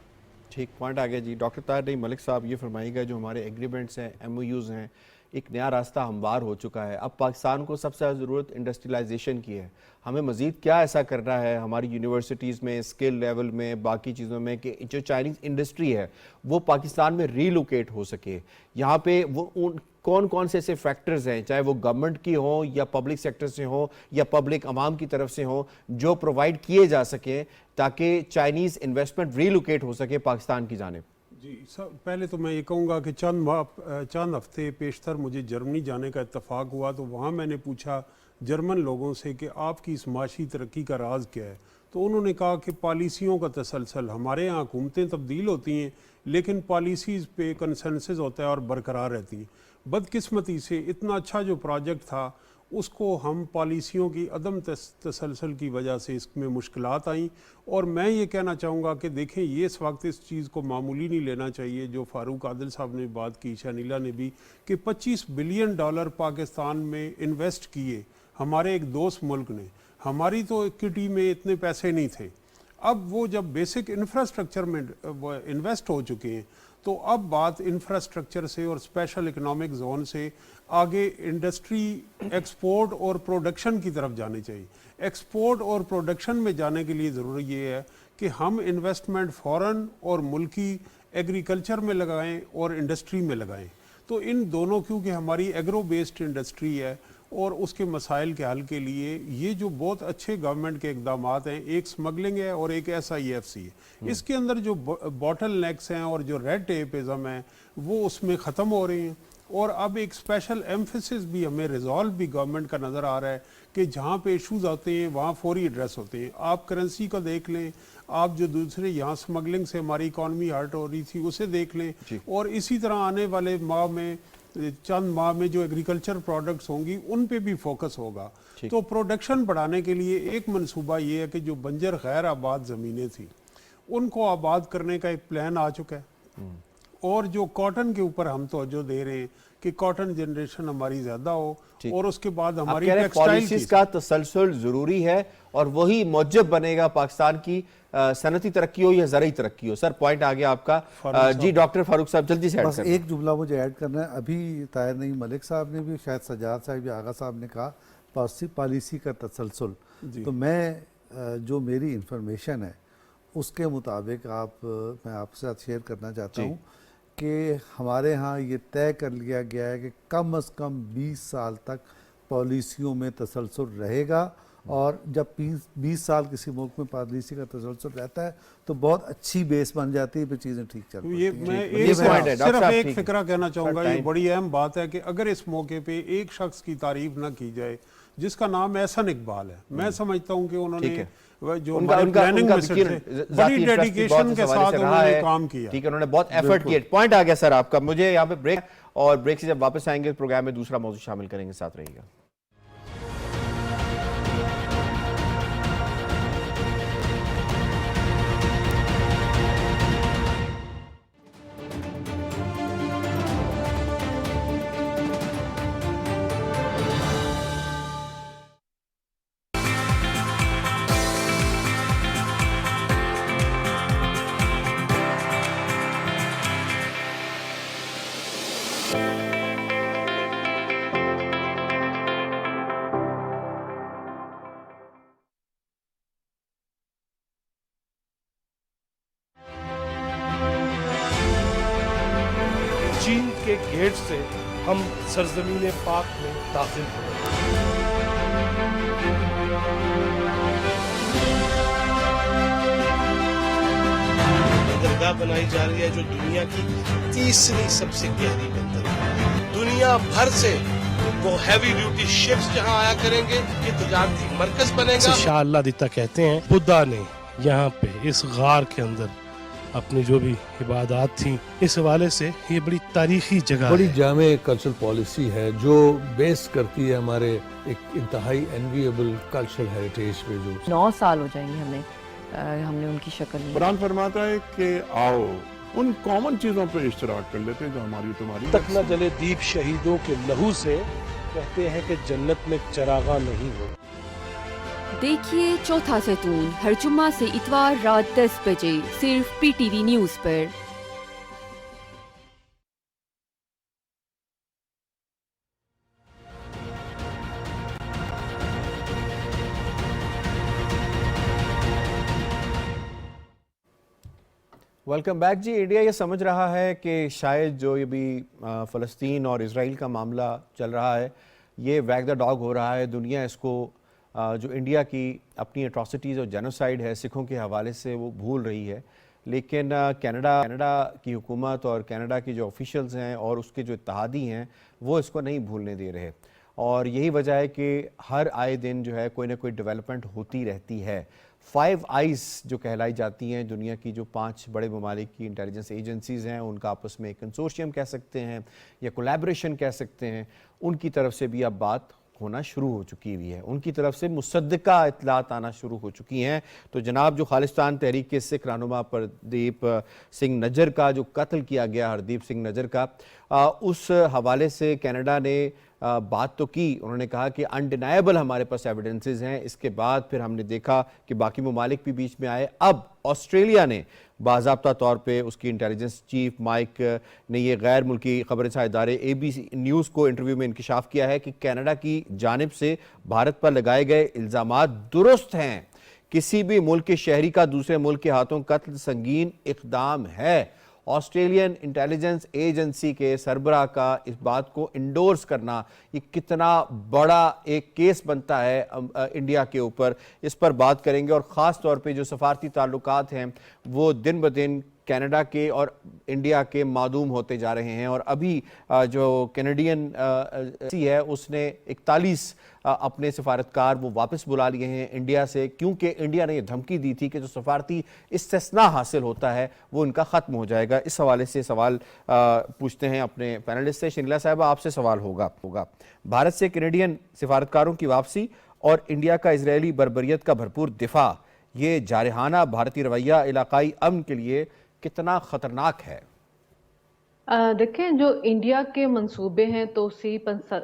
ٹھیک, پوائنٹ آ گیا جی. ڈاکٹر طاہر نعیم ملک صاحب یہ فرمائیے گا, جو ہمارے ایگریمنٹس ہیں, ایم او یوز ہیں, ایک نیا راستہ ہموار ہو چکا ہے. اب پاکستان کو سب سے زیادہ ضرورت انڈسٹریلائزیشن کی ہے. ہمیں مزید کیا ایسا کرنا ہے ہماری یونیورسٹیز میں, اسکل لیول میں, باقی چیزوں میں, کہ جو چائنیز انڈسٹری ہے وہ پاکستان میں ری لوکیٹ ہو سکے. یہاں پہ وہ کون سے ایسے فیکٹرز ہیں, چاہے وہ گورنمنٹ کی ہوں یا پبلک سیکٹر سے ہوں یا پبلک عوام کی طرف سے ہوں, جو پرووائڈ کیے جا سکیں تاکہ چائنیز انویسٹمنٹ ری لوکیٹ ہو سکے پاکستان کی جانب؟ جی سر, پہلے تو میں یہ کہوں گا کہ چند ہفتے پیشتر مجھے جرمنی جانے کا اتفاق ہوا, تو وہاں میں نے پوچھا جرمن لوگوں سے کہ آپ کی اس معاشی ترقی کا راز کیا ہے. تو انہوں نے کہا کہ پالیسیوں کا تسلسل. ہمارے یہاں حکومتیں تبدیل ہوتی ہیں لیکن پالیسیز پہ کنسنسس ہوتا ہے اور برقرار رہتی ہیں. بدقسمتی سے اتنا اچھا جو پروجیکٹ تھا اس کو ہم پالیسیوں کی عدم تسلسل کی وجہ سے اس میں مشکلات آئیں. اور میں یہ کہنا چاہوں گا کہ دیکھیں, یہ اس وقت اس چیز کو معمولی نہیں لینا چاہیے جو فاروق عادل صاحب نے بات کی, شانیلا نے بھی, کہ $25 بلین پاکستان میں انویسٹ کیے ہمارے ایک دوست ملک نے. ہماری تو اکوٹی میں اتنے پیسے نہیں تھے. اب وہ جب بیسک انفراسٹرکچر میں انویسٹ ہو چکے ہیں تو اب بات انفراسٹرکچر سے اور اسپیشل اکنامک زون سے آگے انڈسٹری, ایکسپورٹ اور پروڈکشن کی طرف جانے چاہیے. ایکسپورٹ اور پروڈکشن میں جانے کے لیے ضروری یہ ہے کہ ہم انویسٹمنٹ فورن اور ملکی ایگریکلچر میں لگائیں اور انڈسٹری میں لگائیں. تو ان دونوں, کیونکہ ہماری ایگرو بیسڈ انڈسٹری ہے اور اس کے مسائل کے حل کے لیے یہ جو بہت اچھے گورنمنٹ کے اقدامات ہیں, ایک سمگلنگ ہے اور ایک SIEFC ہے, اس کے اندر جو باٹل نیکس ہیں اور جو ریڈ ٹیپزم ہیں وہ اس میں ختم ہو رہی ہیں. اور اب ایک اسپیشل ایمفیسس بھی ہمیں ریزالو بھی گورنمنٹ کا نظر آ رہا ہے کہ جہاں پہ ایشوز آتے ہیں وہاں فوری ایڈریس ہوتے ہیں. آپ کرنسی کا دیکھ لیں, آپ جو دوسرے یہاں سمگلنگ سے ہماری اکانومی ہرٹ ہو رہی تھی اسے دیکھ لیں, اور اسی طرح آنے والے ماہ میں, چند ماہ میں جو ایگریکلچر پروڈکٹس ہوں گی ان پہ بھی فوکس ہوگا. تو پروڈکشن بڑھانے کے لیے ایک منصوبہ یہ ہے کہ جو بنجر غیر آباد زمینیں تھیں ان کو آباد کرنے کا ایک پلان آ چکا ہے. اور جو کاٹن کے اوپر ہم توجہ دے رہے ہیں کہ کاٹن جنریشن ہماری زیادہ ہو, اور اس کے بعد ہماری پالیسیز کا تسلسل ضروری ہے اور وہی موجب بنے گا پاکستان کی صنعتی ترقی ہو یا زرعی ترقی ہو. سر پوائنٹ آ گیا آپ کا. جی ڈاکٹر فاروق صاحب جلدی سے بس ایک جملہ مجھے ایڈ کرنا ہے. ابھی طاہر نعیم ملک صاحب نے بھی, شاید سجاد صاحب یا آغا صاحب نے کہا پالیسی کا تسلسل. تو میں جو میری انفارمیشن ہے اس کے مطابق میں آپ کے ساتھ شیئر کرنا چاہتا ہوں کہ ہمارے ہاں یہ طے کر لیا گیا ہے کہ کم از کم 20 سال تک پالیسیوں میں تسلسل رہے گا. اور جب 20 سال کسی ملک میں پالیسی کا تسلسل رہتا ہے تو بہت اچھی بیس بن جاتی ہے, پھر چیزیں ٹھیک چلتی ہیں. میں صرف ایک فکرہ کہنا چاہوں گا, یہ بڑی اہم بات ہے کہ اگر اس موقع پہ ایک شخص کی تعریف نہ کی جائے جس کا نام احسن اقبال ہے, میں سمجھتا ہوں کہ انہوں نے جو پلاننگ میں سے بڑی ڈیڈیکیشن کے ساتھ انہوں نے کام کیا, ٹھیک ہے, انہوں نے بہت ایفرٹ کیا. پوائنٹ آ گیا سر آپ کا. مجھے یہاں پہ بریک, اور بریک سے جب واپس آئیں گے پروگرام میں دوسرا موضوع شامل کریں گے, ساتھ رہیے گا. چین کے گیٹ سے ہم سرزمین پاک میں داخل ہوئے۔ بندرگاہ بنائی جا رہی ہے جو دنیا کی تیسری سب سے گہری بندرگاہ، دنیا بھر سے وہ ہیوی ڈیوٹی شپس جہاں آیا کریں گے، یہ تجارتی مرکز بنے گا۔ شاہ اللہ دیتا کہتے ہیں بدھا نے یہاں پہ اس غار کے اندر اپنی جو بھی عبادات تھیں، اس حوالے سے یہ بڑی تاریخی جگہ بڑی ہے۔ جامع کلچرل پالیسی ہے جو بیس کرتی ہے ہمارے ایک انتہائی انویبل کلچرل ہیریٹیج پہ جو 9 سال ہو جائیں گے ہم نے ان کی شکل لی۔ قرآن فرماتا ہے کہ آؤ ان کامن چیزوں پہ اشتراک کر لیتے ہیں جو ہماری تمہاری تک نہ جلے دیپ شہیدوں کے لہو سے، کہتے ہیں کہ جنت میں چراغاں نہیں ہو۔ دیکھیے چوتھا ستون ہر جمعہ سے اتوار رات 10 بجے صرف پی ٹی وی نیوز پر۔ ویلکم بیک جی۔ انڈیا یہ سمجھ رہا ہے کہ شاید جو یہ بھی فلسطین اور اسرائیل کا معاملہ چل رہا ہے یہ ویگ دا ڈاگ ہو رہا ہے، دنیا اس کو جو انڈیا کی اپنی اٹراسٹیز اور جینوسائیڈ ہے سکھوں کے حوالے سے وہ بھول رہی ہے، لیکن کینیڈا کی حکومت اور کینیڈا کی جو آفیشلز ہیں اور اس کے جو اتحادی ہیں وہ اس کو نہیں بھولنے دے رہے، اور یہی وجہ ہے کہ ہر آئے دن جو ہے کوئی نہ کوئی ڈیولپمنٹ ہوتی رہتی ہے۔ 5 آئیز جو کہلائی جاتی ہیں، دنیا کی جو 5 بڑے ممالک کی انٹیلیجنس ایجنسیز ہیں، ان کا آپس میں ایک کنسورشیم کہہ سکتے ہیں یا کولیبریشن کہہ سکتے ہیں، ان کی طرف سے بھی اب بات ہونا شروع ہو چکی ہوئی ہے، ان کی طرف سے مصدقہ اطلاعات آنا شروع ہو چکی ہیں۔ تو جناب جو خالصتان تحریک کے سکھ رہنما پردیپ سنگھ نجر کا جو قتل کیا گیا، ہردیپ سنگھ نجر کا، اس حوالے سے کینیڈا نے بات تو کی، انہوں نے کہا کہ انڈینائبل ہمارے پاس ایویڈنسز ہیں۔ اس کے بعد پھر ہم نے دیکھا کہ باقی ممالک بھی بیچ میں آئے۔ اب آسٹریلیا نے باضابطہ طور پہ اس کی انٹیلیجنس چیف مائک نے یہ غیر ملکی خبر رساں ادارے اے بی سی نیوز کو انٹرویو میں انکشاف کیا ہے کہ کینیڈا کی جانب سے بھارت پر لگائے گئے الزامات درست ہیں، کسی بھی ملک کے شہری کا دوسرے ملک کے ہاتھوں قتل سنگین اقدام ہے۔ آسٹریلین انٹیلیجنس ایجنسی کے سربراہ کا اس بات کو انڈورس کرنا یہ کتنا بڑا ایک کیس بنتا ہے انڈیا کے اوپر، اس پر بات کریں گے، اور خاص طور پہ جو سفارتی تعلقات ہیں وہ دن بدن کینیڈا کے اور انڈیا کے معدوم ہوتے جا رہے ہیں، اور ابھی جو کینیڈین ہے اس نے 41 اپنے سفارتکار وہ واپس بلا لیے ہیں انڈیا سے، کیونکہ انڈیا نے یہ دھمکی دی تھی کہ جو سفارتی استثناء حاصل ہوتا ہے وہ ان کا ختم ہو جائے گا۔ اس حوالے سے سوال پوچھتے ہیں اپنے پینلسٹ سے۔ شنگلا صاحبہ آپ سے سوال ہوگا بھارت سے کینیڈین سفارتکاروں کی واپسی اور انڈیا کا اسرائیلی بربریت کا بھرپور دفاع، یہ جارحانہ بھارتی رویہ علاقائی امن کے لیے کتنا خطرناک ہے؟ دیکھیں جو انڈیا کے منصوبے ہیں توسیع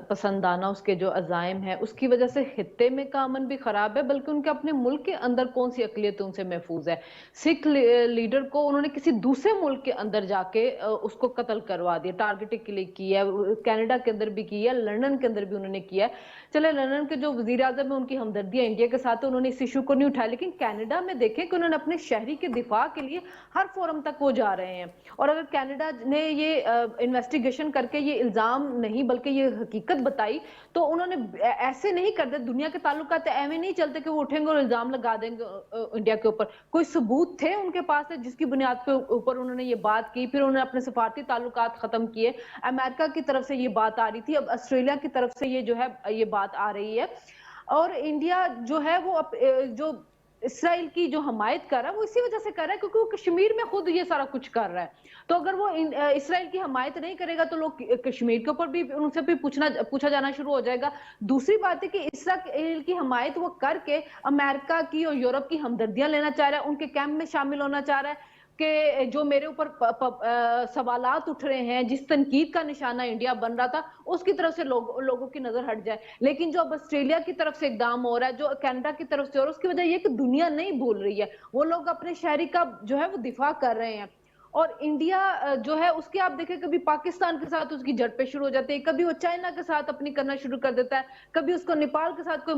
پسندانہ اس کے جو عزائم ہیں اس کی وجہ سے خطے میں کا امن بھی خراب ہے، بلکہ ان کے اپنے ملک کے اندر کون سی اقلیت ان سے محفوظ ہے۔ سکھ لیڈر کو انہوں نے کسی دوسرے ملک کے اندر جا کے اس کو قتل کروا دیا، ٹارگیٹنگ کے لیے کی ہے، کینیڈا کے اندر بھی کی ہے، لندن کے اندر بھی انہوں نے کیا ہے۔ چلے لندن کے جو وزیر اعظم ہیں ان کی ہمدردیاں انڈیا کے ساتھ انہوں نے اس ایشو کو نہیں اٹھایا، لیکن کینیڈا میں دیکھیں کہ انہوں نے اپنے شہری کے دفاع کے لیے ہر فورم تک وہ جا رہے ہیں، اور اگر کینیڈا نے یہ انویسٹیگیشن کر کے یہ الزام نہیں بلکہ یہ حقیقت بتائی تو انہوں نے ایسے نہیں کرتے، دنیا کے تعلقات ایویں نہیں چلتے کہ وہ اٹھیں گے اور الزام لگا دیں گے انڈیا کے اوپر۔ کوئی ثبوت تھے ان کے پاس ہے جس کی بنیاد کے اوپر انہوں نے یہ بات کی، پھر انہوں نے اپنے سفارتی تعلقات ختم کیے۔ امریکہ کی طرف سے یہ بات آ رہی تھی، اب آسٹریلیا کی طرف سے یہ جو ہے یہ بات آ رہی ہے، اور انڈیا جو ہے وہ جو اسرائیل کی جو حمایت کر رہا ہے وہ اسی وجہ سے کر رہا ہے کیونکہ وہ کشمیر میں خود یہ سارا کچھ کر رہا ہے۔ تو اگر وہ اسرائیل کی حمایت نہیں کرے گا تو لوگ کشمیر کے اوپر بھی ان سے بھی پوچھا جانا شروع ہو جائے گا۔ دوسری بات ہے کہ اسرائیل کی حمایت وہ کر کے امریکہ کی اور یورپ کی ہمدردیاں لینا چاہ رہا ہے، ان کے کیمپ میں شامل ہونا چاہ رہا ہے کہ جو میرے اوپر سوالات اٹھ رہے ہیں، جس تنقید کا نشانہ انڈیا بن رہا تھا اس کی طرف سے لوگوں کی نظر ہٹ جائے۔ لیکن جو اب آسٹریلیا کی طرف سے اقدام ہو رہا ہے، جو کینیڈا کی طرف سے ہو رہا ہے، اس کی وجہ یہ کہ دنیا نہیں بھول رہی ہے، وہ لوگ اپنے شہری کا جو ہے وہ دفاع کر رہے ہیں۔ اور انڈیا جو ہے اس کے آپ دیکھیں کبھی پاکستان کے ساتھ اس کی جھڑپیں شروع ہو جاتی ہے، کبھی وہ چائنا کے ساتھ اپنی کرنا شروع کر دیتا ہے، کبھی اس کو نیپال کے ساتھ کوئی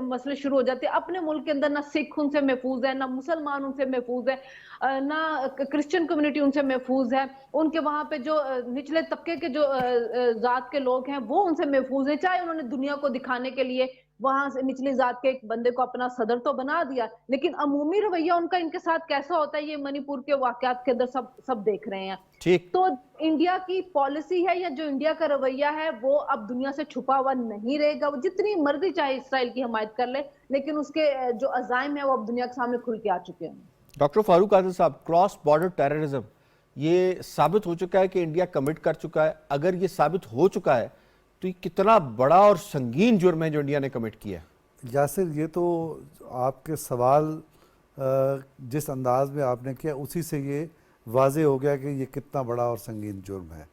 مسئلے شروع ہو جاتے ہیں. اپنے ملک کے اندر نہ سکھ ان سے محفوظ ہے، نہ مسلمان ان سے محفوظ ہے، نہ کرسچن کمیونٹی ان سے محفوظ ہے. ان کے وہاں پہ جو نچلے طبقے کے جو ذات کے لوگ ہیں وہ ان سے محفوظ ہیں، چاہے انہوں نے دنیا کو دکھانے کے لیے وہاں سے نچلی ذات کے ایک بندے کو اپنا صدر تو بنا دیا، لیکن عمومی رویہ ان کا ان کے ساتھ کیسا ہوتا ہے یہ منی پور کے واقعات کے اندر سب دیکھ رہے ہیں. ٹھیک. تو انڈیا کی پالیسی ہے یا جو انڈیا کا رویہ ہے وہ اب دنیا سے چھپا ہوا نہیں رہے گا. وہ جتنی مرضی چاہے اسرائیل کی حمایت کر لے، لیکن اس کے جو عزائم ہیں وہ اب دنیا کے سامنے کھل کے آ چکے ہیں. ڈاکٹر فاروق عادل صاحب، کراس بارڈر ٹیررزم یہ ثابت ہو چکا ہے کہ انڈیا کمٹ کر چکا ہے. اگر یہ ثابت ہو چکا ہے تو یہ کتنا بڑا اور سنگین جرم ہے جو انڈیا نے کمٹ کیا ہے؟ یاسر، یہ تو آپ کے سوال جس انداز میں آپ نے کیا اسی سے یہ واضح ہو گیا کہ یہ کتنا بڑا اور سنگین جرم ہے.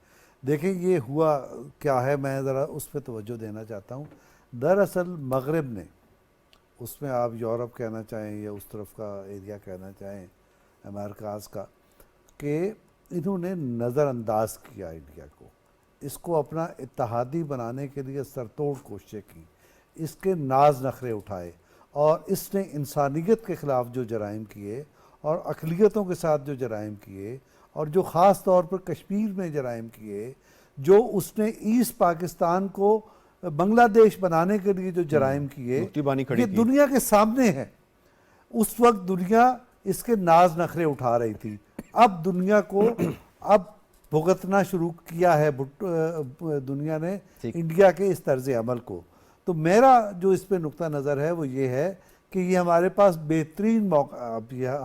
دیکھیں یہ ہوا کیا ہے، میں ذرا اس پہ توجہ دینا چاہتا ہوں. دراصل مغرب نے، اس میں آپ یورپ کہنا چاہیں یا اس طرف کا ایریا کہنا چاہیں امریکاز کا، کہ انہوں نے نظر انداز کیا انڈیا کو، اس کو اپنا اتحادی بنانے کے لیے سرتوڑ کوششیں کی، اس کے ناز نخرے اٹھائے، اور اس نے انسانیت کے خلاف جو جرائم کیے اور اقلیتوں کے ساتھ جو جرائم کیے، اور جو خاص طور پر کشمیر میں جرائم کیے، جو اس نے ایسٹ پاکستان کو بنگلہ دیش بنانے کے لیے جو جرائم کیے، یہ دنیا کے سامنے ہے. اس وقت دنیا اس کے ناز نخرے اٹھا رہی تھی. اب دنیا کو اب بھگتنا شروع کیا ہے دنیا نے انڈیا کے اس طرز عمل کو. تو میرا جو اس پہ نقطہ نظر ہے وہ یہ ہے کہ یہ ہمارے پاس بہترین موقع.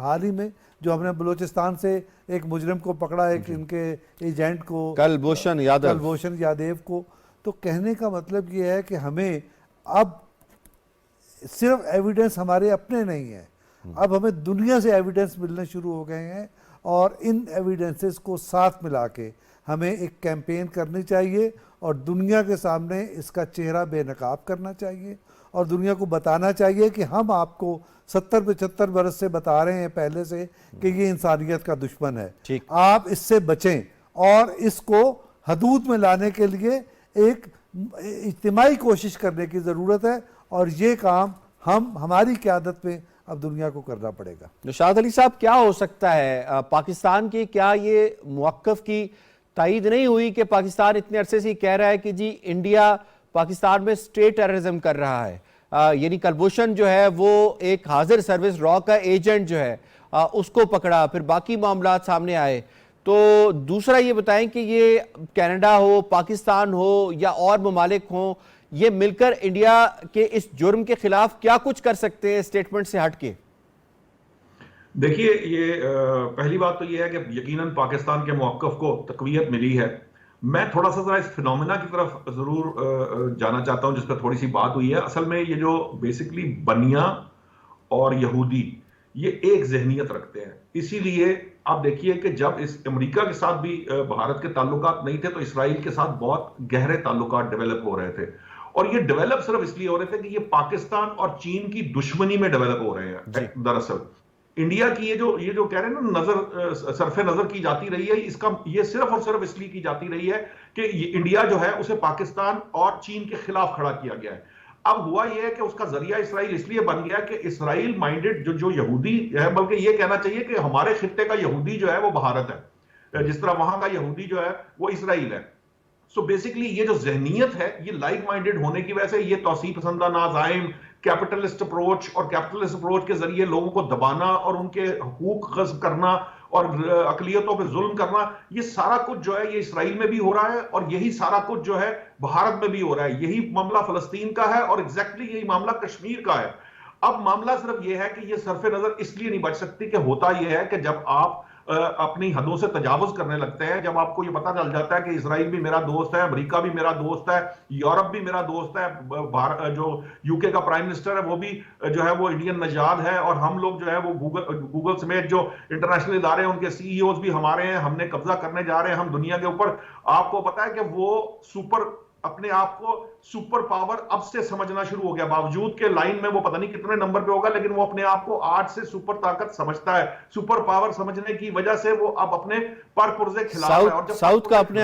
حال ہی میں جو ہم نے بلوچستان سے ایک مجرم کو پکڑا، ایک ان کے ایجنٹ کو، کلبھوشن یادیو کو، تو کہنے کا مطلب یہ ہے کہ ہمیں اب صرف ایویڈنس ہمارے اپنے نہیں ہیں، اب ہمیں دنیا سے ایویڈنس ملنے شروع ہو گئے ہیں، اور ان ایویڈنسز کو ساتھ ملا کے ہمیں ایک کیمپین کرنی چاہیے اور دنیا کے سامنے اس کا چہرہ بے نقاب کرنا چاہیے، اور دنیا کو بتانا چاہیے کہ ہم آپ کو 70-75 برس سے بتا رہے ہیں پہلے سے کہ یہ انسانیت کا دشمن ہے، آپ اس سے بچیں، اور اس کو حدود میں لانے کے لیے ایک اجتماعی کوشش کرنے کی ضرورت ہے، اور یہ کام ہماری قیادت میں اب دنیا کو کرنا پڑے گا. نشاد علی صاحب، کیا ہو سکتا ہے پاکستان کی، کیا یہ موقف کی تائید نہیں ہوئی کہ پاکستان اتنے عرصے سے کہہ رہا ہے کہ جی انڈیا پاکستان میں اسٹیٹ ٹیررزم کر رہا ہے، یعنی کلبھوشن جو ہے وہ ایک حاضر سروس را کا ایجنٹ جو ہے اس کو پکڑا، پھر باقی معاملات سامنے آئے. تو دوسرا یہ بتائیں کہ یہ کینیڈا ہو، پاکستان ہو یا اور ممالک ہوں، یہ مل کر انڈیا کے اس جرم کے خلاف کیا کچھ کر سکتے ہیں اسٹیٹمنٹ سے ہٹ کے؟ دیکھیے، یہ پہلی بات تو یہ ہے کہ یقیناً پاکستان کے موقف کو تقویت ملی ہے. میں تھوڑا سا ذرا اس فینومینا کی طرف ضرور جانا چاہتا ہوں جس پر تھوڑی سی بات ہوئی ہے. اصل میں یہ جو بیسکلی بنیا اور یہودی یہ ایک ذہنیت رکھتے ہیں. اسی لیے آپ دیکھیے کہ جب اس امریکہ کے ساتھ بھی بھارت کے تعلقات نہیں تھے تو اسرائیل کے ساتھ بہت گہرے تعلقات ڈیولپ ہو رہے تھے، اور یہ ڈیولپ صرف اس لیے ہو رہے تھے کہ یہ پاکستان اور چین کی دشمنی میں ڈیولپ ہو رہے ہیں. دراصل انڈیا کی یہ جو کہہ رہے ہیں نا صرف نظر کی جاتی رہی ہے، اس کا یہ صرف اور صرف اس لیے کی جاتی رہی ہے کہ انڈیا جو ہے اسے پاکستان اور چین کے خلاف کھڑا کیا گیا ہے. اب ہوا یہ ہے کہ اس کا ذریعہ اسرائیل اس لیے بن گیا کہ اسرائیل مائنڈڈ جو یہودی ہے، بلکہ یہ کہنا چاہیے کہ ہمارے خطے کا یہودی جو ہے وہ بھارت ہے، جس طرح وہاں کا یہودی جو ہے وہ اسرائیل ہے. سو بیسکلی یہ جو ذہنیت ہے یہ لائک مائنڈڈ ہونے کی وجہ سے یہ توسیع پسندانہ عزائم، کیپٹلسٹ اپروچ، اور کیپٹلسٹ اپروچ کے ذریعے لوگوں کو دبانا اور ان کے حقوق غصب کرنا اور اقلیتوں پہ ظلم کرنا، یہ سارا کچھ جو ہے یہ اسرائیل میں بھی ہو رہا ہے، اور یہی سارا کچھ جو ہے بھارت میں بھی ہو رہا ہے. یہی معاملہ فلسطین کا ہے، اور ایگزیکٹلی یہی معاملہ کشمیر کا ہے. اب معاملہ صرف یہ ہے کہ یہ صرف نظر اس لیے نہیں بچ سکتی کہ ہوتا یہ ہے کہ جب آپ اپنی حدوں سے تجاوز کرنے لگتے ہیں، جب آپ کو یہ پتہ چل جاتا ہے کہ اسرائیل بھی میرا دوست ہے، امریکہ بھی میرا دوست ہے، یورپ بھی میرا دوست ہے، جو یو کے کا پرائم منسٹر ہے وہ بھی جو ہے وہ انڈین نژاد ہے، اور ہم لوگ جو ہے وہ گوگل سمیت جو انٹرنیشنل ادارے ہیں ان کے سی ای اوز بھی ہمارے ہیں، ہم نے قبضہ کرنے جا رہے ہیں ہم دنیا کے اوپر. آپ کو پتہ ہے کہ وہ سپر اپنے آپ کو سپر پاور اب سے سمجھنا شروع ہو گیا, باوجود کہ لائن میں وہ پتہ نہیں کتنے نمبر پہ ہوگا, لیکن وہ اپنے آپ کو آج سے سپر طاقت سمجھتا ہے. سپر پاور سمجھنے کی وجہ سے وہ اب اپنے پر پرزے کھلا رہا ہے. اور جب ساؤتھ کا اپنے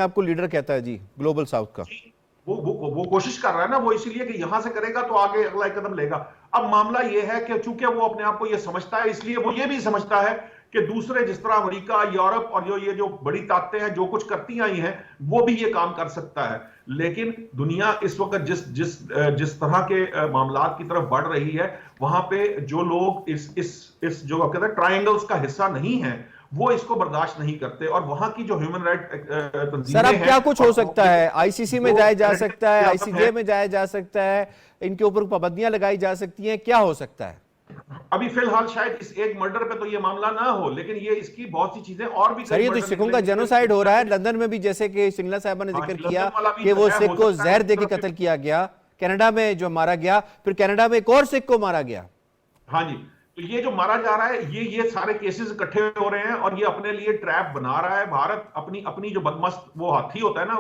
آپ کو لیڈر کہتا ہے جی, گلوبل ساؤتھ کا وہ کوشش کر رہا ہے نا, وہ اسی لیے کہ یہاں سے کرے گا تو آگے اگلا ایک قدم لے گا. اب معاملہ یہ ہے کہ چونکہ وہ اپنے آپ کو یہ سمجھتا ہے, اس لیے وہ یہ بھی سمجھتا ہے کہ دوسرے جس طرح امریکہ, یورپ اور یہ بڑی طاقتیں ہیں جو کچھ کرتی آئی ہیں, وہ بھی یہ کام کر سکتا ہے. لیکن دنیا اس وقت جس طرح کے معاملات کی طرف بڑھ رہی ہے, وہاں پہ جو لوگ اس جو کہتے ہیں ٹرائنگلز کا حصہ نہیں ہیں, وہ اس کو برداشت نہیں کرتے. اور وہاں کی جو ہیومن رائٹ تنظیمیں سر, اب کیا کچھ ہو سکتا ہے؟ آئی سی سی میں جایا جا سکتا ہے, آئی سی جے میں جایا جا سکتا ہے, ان کے اوپر پابندیاں لگائی جا سکتی ہیں, کیا ہو سکتا ہے؟ ابھی فی الحال شاید اس ایک مرڈر پہ تو یہ معاملہ نہ ہو, لیکن یہ اس کی بہت سی چیزیں اور بھی. سر, یہ تو سکھوں کا جنوسائیڈ ہو رہا ہے لندن میں بھی, جیسے کہ سنگلا صاحبہ نے ذکر کیا کہ وہ سکھ کو زہر دے کے قتل کیا گیا, کینیڈا میں جو مارا گیا, پھر کینیڈا میں ایک اور سکھ کو مارا گیا. ہاں جی, تو یہ جو مارا جا رہا ہے, یہ سارے کیسز اکٹھے ہو رہے ہیں, اور یہ اپنے لیے ٹریپ بنا رہا ہے. بھارت اپنی جو بدمست وہ ہاتھی ہوتا ہے نا,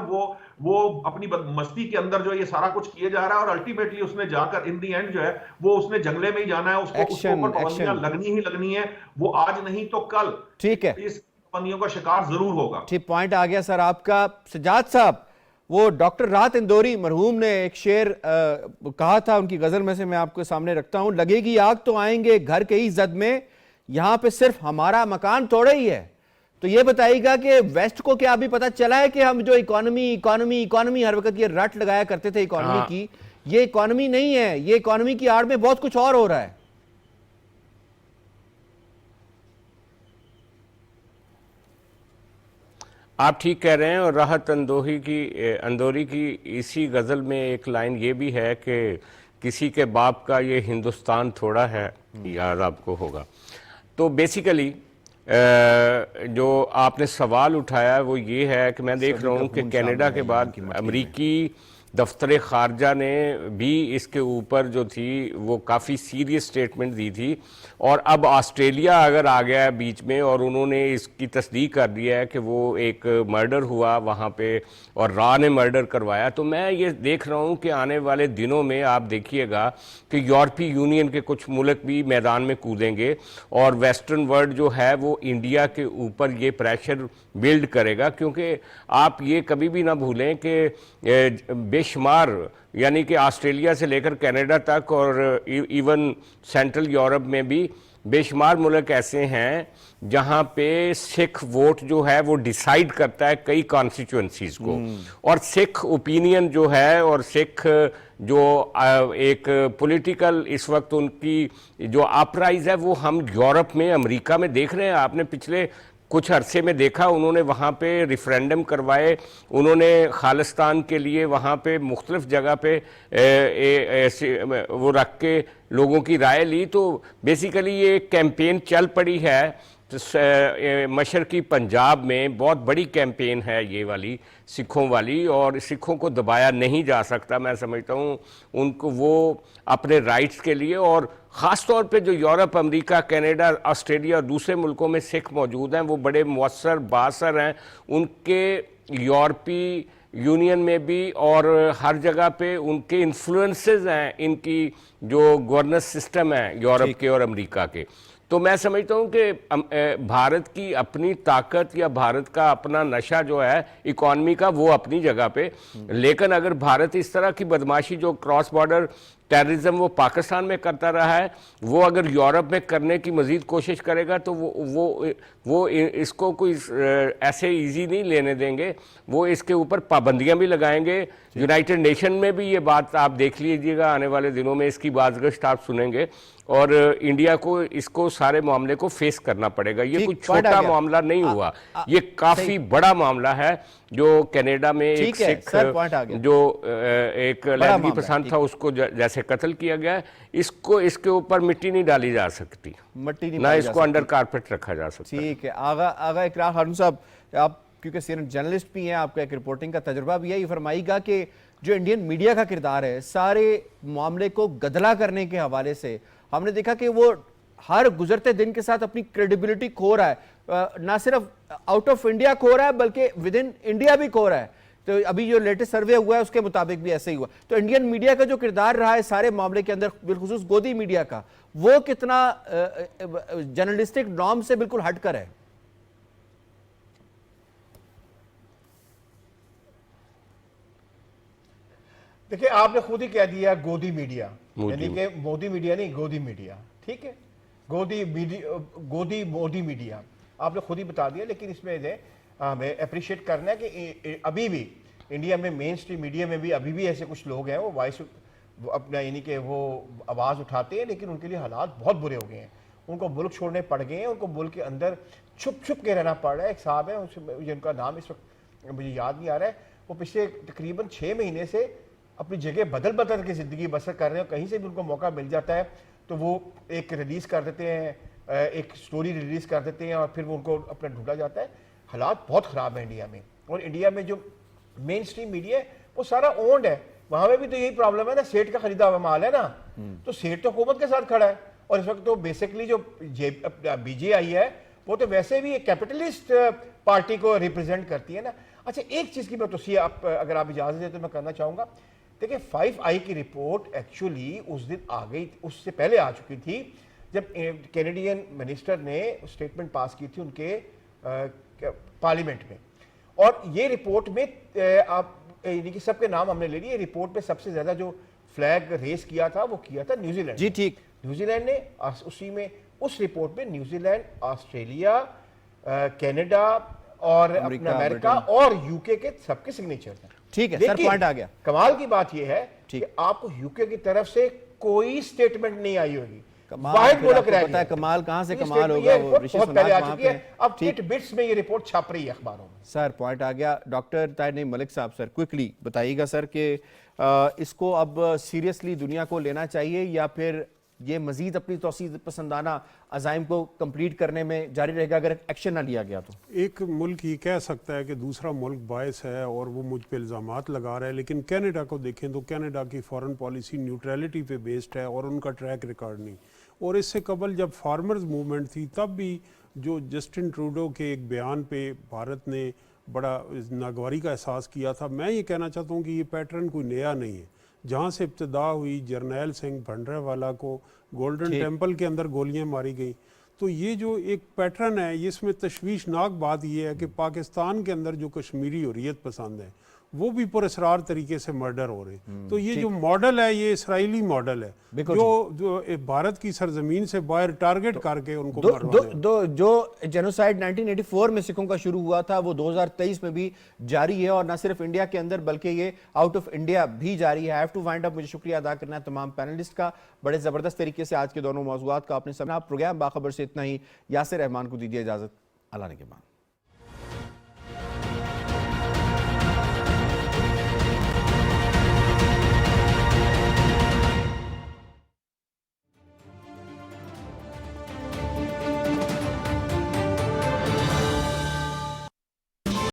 وہ اپنی بدمستی کے اندر جو یہ سارا کچھ کیے جا رہا ہے, اور الٹیمیٹلی اس نے جا کر ان دی اینڈ جو ہے وہ اس نے جنگلے میں ہی جانا ہے. اس کو اوپر پابندیاں لگنی ہی لگنی ہے, وہ آج نہیں تو کل ٹھیک ہے اس پابندیوں کا شکار ضرور ہوگا. ٹھیک پوائنٹ آ گیا سر آپ کا. سجاد صاحب, وہ ڈاکٹر راحت اندوری مرحوم نے ایک شعر کہا تھا, ان کی غزل میں سے میں آپ کو سامنے رکھتا ہوں. لگے گی آگ تو آئیں گے گھر کے ہی زد میں, یہاں پہ صرف ہمارا مکان توڑا ہی ہے. تو یہ بتائیے گا کہ ویسٹ کو کیا ابھی پتہ چلا ہے کہ ہم جو اکانومی ہر وقت یہ رٹ لگایا کرتے تھے اکانومی کی, یہ اکانومی نہیں ہے, یہ اکانومی کی آڑ میں بہت کچھ اور ہو رہا ہے. آپ ٹھیک کہہ رہے ہیں. اور راحت اندوری کی اسی غزل میں ایک لائن یہ بھی ہے کہ کسی کے باپ کا یہ ہندوستان تھوڑا ہے, یاد آپ کو ہوگا. تو بیسیکلی جو آپ نے سوال اٹھایا وہ یہ ہے کہ میں دیکھ رہا ہوں کہ کینیڈا کے بعد امریکی دفتر خارجہ نے بھی اس کے اوپر جو تھی وہ کافی سیریس سٹیٹمنٹ دی تھی. اور اب آسٹریلیا اگر آ گیا ہے بیچ میں, اور انہوں نے اس کی تصدیق کر دیا ہے کہ وہ ایک مرڈر ہوا وہاں پہ اور را نے مرڈر کروایا. تو میں یہ دیکھ رہا ہوں کہ آنے والے دنوں میں آپ دیکھیے گا کہ یورپی یونین کے کچھ ملک بھی میدان میں کودیں گے, اور ویسٹرن ورلڈ جو ہے وہ انڈیا کے اوپر یہ پریشر بلڈ کرے گا. کیونکہ آپ یہ کبھی بھی نہ بھولیں کہ بے شمار, یعنی کہ آسٹریلیا سے لے کر کینیڈا تک اور ایون سینٹرل یورپ میں بھی بے شمار ملک ایسے ہیں جہاں پہ سکھ ووٹ جو ہے وہ ڈیسائیڈ کرتا ہے کئی کانسٹیچوئنسیز کو. اور سکھ اوپینین جو ہے, اور سکھ جو ایک پولیٹیکل اس وقت ان کی جو اپرائز ہے, وہ ہم یورپ میں, امریکہ میں دیکھ رہے ہیں. آپ نے پچھلے کچھ عرصے میں دیکھا, انہوں نے وہاں پہ ریفرینڈم کروائے, انہوں نے خالستان کے لیے وہاں پہ مختلف جگہ پہ وہ رکھ کے لوگوں کی رائے لی. تو بیسیکلی یہ کیمپین چل پڑی ہے. مشرقی پنجاب میں بہت بڑی کیمپین ہے یہ والی, سکھوں والی, اور سکھوں کو دبایا نہیں جا سکتا. میں سمجھتا ہوں ان کو وہ اپنے رائٹس کے لیے, اور خاص طور پہ جو یورپ, امریکہ, کینیڈا, آسٹریلیا اور دوسرے ملکوں میں سکھ موجود ہیں وہ بڑے مؤثر باثر ہیں. ان کے یورپی یونین میں بھی اور ہر جگہ پہ ان کے انفلوئنسز ہیں, ان کی جو گورننس سسٹم ہے یورپ کے اور امریکہ کے. تو میں سمجھتا ہوں کہ بھارت کی اپنی طاقت یا بھارت کا اپنا نشہ جو ہے اکانومی کا, وہ اپنی جگہ پہ. لیکن اگر بھارت اس طرح کی بدماشی جو کراس بارڈر ٹیررزم وہ پاکستان میں کرتا رہا ہے, وہ اگر یورپ میں کرنے کی مزید کوشش کرے گا تو وہ اس کو کوئی ایسے ایزی نہیں لینے دیں گے. وہ اس کے اوپر پابندیاں بھی لگائیں گے. یونائٹڈ نیشن میں بھی یہ بات آپ دیکھ لیجئے گا, آنے والے دنوں میں اس کی بازگشت آپ سنیں گے. اور انڈیا کو اس کو سارے معاملے کو فیس کرنا پڑے گا. یہ کوئی چھوٹا معاملہ نہیں ہوا, یہ کافی بڑا معاملہ ہے. جو کینیڈا میں ایک سکھ جو ایک لہدگی پسند تھا, اس کو جیسے قتل کیا گیا ہے, اس کے اوپر مٹی نہیں ڈالی جا سکتی, نہ اس کو انڈر کارپیٹ رکھا جا سکتا. ٹھیک ہے. آغا اقرار ہارون صاحب, آپ کیونکہ سینئر جرنلسٹ بھی ہیں, آپ کا ایک رپورٹنگ کا تجربہ بھی ہے, یہ فرمائیے گا کہ جو انڈین میڈیا کا کردار ہے سارے معاملے کو گدلا کرنے کے حوالے سے, ہم نے دیکھا کہ وہ ہر گزرتے دن کے ساتھ اپنی کریڈیبلٹی کھو رہا ہے. نہ صرف آؤٹ آف انڈیا کھو رہا ہے بلکہ ود ان انڈیا بھی کھو رہا ہے. تو ابھی جو لیٹسٹ سروے ہوا ہے اس کے مطابق بھی ایسے ہی ہوا. تو انڈین میڈیا کا جو کردار رہا ہے سارے معاملے کے اندر, بالخصوص گودی میڈیا کا, وہ کتنا جرنلسٹک نارم سے بالکل ہٹ کر ہے؟ دیکھیں آپ نے خود ہی کہہ دیا گودی میڈیا, یعنی کہ مودی میڈیا نہیں, گودی میڈیا, ٹھیک ہے, گودی مودی میڈیا آپ نے خود ہی بتا دیا. لیکن اس میں ہمیں اپریشیٹ کرنا ہے کہ ابھی بھی انڈیا میں مین اسٹریم میڈیا میں بھی ابھی بھی ایسے کچھ لوگ ہیں وہ وائس اپنا یعنی کہ وہ آواز اٹھاتے ہیں, لیکن ان کے لیے حالات بہت برے ہو گئے ہیں, ان کو ملک چھوڑنے پڑ گئے ہیں, ان کو ملک کے اندر چھپ چھپ کے رہنا پڑ رہا ہے. ایک صاحب ہے جن کا نام اس وقت مجھے یاد نہیں آ رہا ہے, وہ پچھلے تقریباً 6 مہینے سے اپنی جگہ بدل کے زندگی بسر کر رہے ہیں, کہیں سے بھی ان کو موقع مل جاتا ہے تو وہ ایک ریلیز کر دیتے ہیں, ایک سٹوری ریلیز کر دیتے ہیں اور پھر وہ ان کو اپنا ڈھونڈا جاتا ہے. حالات بہت خراب ہیں انڈیا میں, اور انڈیا میں جو مین اسٹریم میڈیا ہے وہ سارا اونڈ ہے. وہاں میں بھی تو یہی پرابلم ہے نا, سیٹ کا خریدا ہوا مال ہے نا, تو سیٹ تو حکومت کے ساتھ کھڑا ہے. اور اس وقت تو بیسکلی جو بی جے آئی ہے وہ تو ویسے بھی ایک کیپٹلسٹ پارٹی کو ریپرزینٹ کرتی ہے نا. اچھا ایک چیز کی میں توصیہ اگر آپ اجازت دیں تو میں کرنا چاہوں گا. دیکھیں 5i کی رپورٹ ایکچولی اس دن آ گئی, اس سے پہلے آ چکی تھی جب کینیڈین منسٹر نے اسٹیٹمنٹ پاس کی تھی ان کے پارلیمنٹ میں, اور یہ رپورٹ میں آپ یعنی کہ سب کے نام ہم نے لے لیے. رپورٹ میں سب سے زیادہ جو فلیگ ریس کیا تھا وہ کیا تھا نیوزی لینڈ. جی ٹھیک, نیوزی لینڈ نے اسی میں اس رپورٹ میں نیوزی لینڈ, آسٹریلیا, کینیڈا اور امریکہ اور یو کے سب کے سگنیچر ہیں. ٹھیک ہے سر, پوائنٹ آ گیا. کمال کی بات یہ ہے کہ آپ کو یو کے کی طرف سے کوئی سٹیٹمنٹ نہیں آئی ہوگی. واحد ملک رہ گیا. کمال کہاں سے کمال ہوگا, وہ رشی بہت پہلے آ سناک چکی ہے, اب ٹٹ بٹس میں یہ رپورٹ چھپ رہی ہے اخباروں میں. سر پوائنٹ آ گیا. ڈاکٹر طاہر نعیم ملک صاحب, سر کوئکلی بتائیے گا سر کہ اس کو اب سیریسلی دنیا کو لینا چاہیے یا پھر یہ مزید اپنی توسیع پسندانہ عزائم کو کمپلیٹ کرنے میں جاری رہے گا اگر ایکشن نہ لیا گیا تو؟ ایک ملک یہ کہہ سکتا ہے کہ دوسرا ملک باعث ہے اور وہ مجھ پہ الزامات لگا رہا ہے, لیکن کینیڈا کو دیکھیں تو کینیڈا کی فارن پالیسی نیوٹرلٹی پہ بیسڈ ہے اور ان کا ٹریک ریکارڈ نہیں. اور اس سے قبل جب فارمرز موومنٹ تھی تب بھی جو جسٹن ٹروڈو کے ایک بیان پہ بھارت نے بڑا ناگواری کا احساس کیا تھا. میں یہ کہنا چاہتا ہوں کہ یہ پیٹرن کوئی نیا نہیں ہے. جہاں سے ابتدا ہوئی جرنیل سنگھ بھنڈرے والا کو گولڈن ٹیمپل کے اندر گولیاں ماری گئیں, تو یہ جو ایک پیٹرن ہے اس میں تشویشناک بات یہ ہے کہ پاکستان کے اندر جو کشمیری حریت پسند ہے وہ بھی پراسرار طریقے سے مرڈر ہو رہے ہیں. تو یہ جو ماڈل ہے یہ اسرائیلی ماڈل ہے جو بھارت کی سرزمین سے باہر ٹارگٹ کر کے ان کو جو جینوسائیڈ 1984 میں سکھوں کا شروع ہوا تھا وہ 2023 میں بھی جاری ہے, اور نہ صرف انڈیا کے اندر بلکہ یہ آؤٹ آف انڈیا بھی جاری ہے. ہیو ٹو وائنڈ اپ. مجھے شکریہ ادا کرنا ہے تمام پینلسٹ کا, بڑے زبردست طریقے سے آج کے دونوں موضوعات کا آپ نے سمجھا. پروگرام باخبر سے اتنا ہی. یاسر رحمان کو دیجیے اجازت, اللہ نگہبان.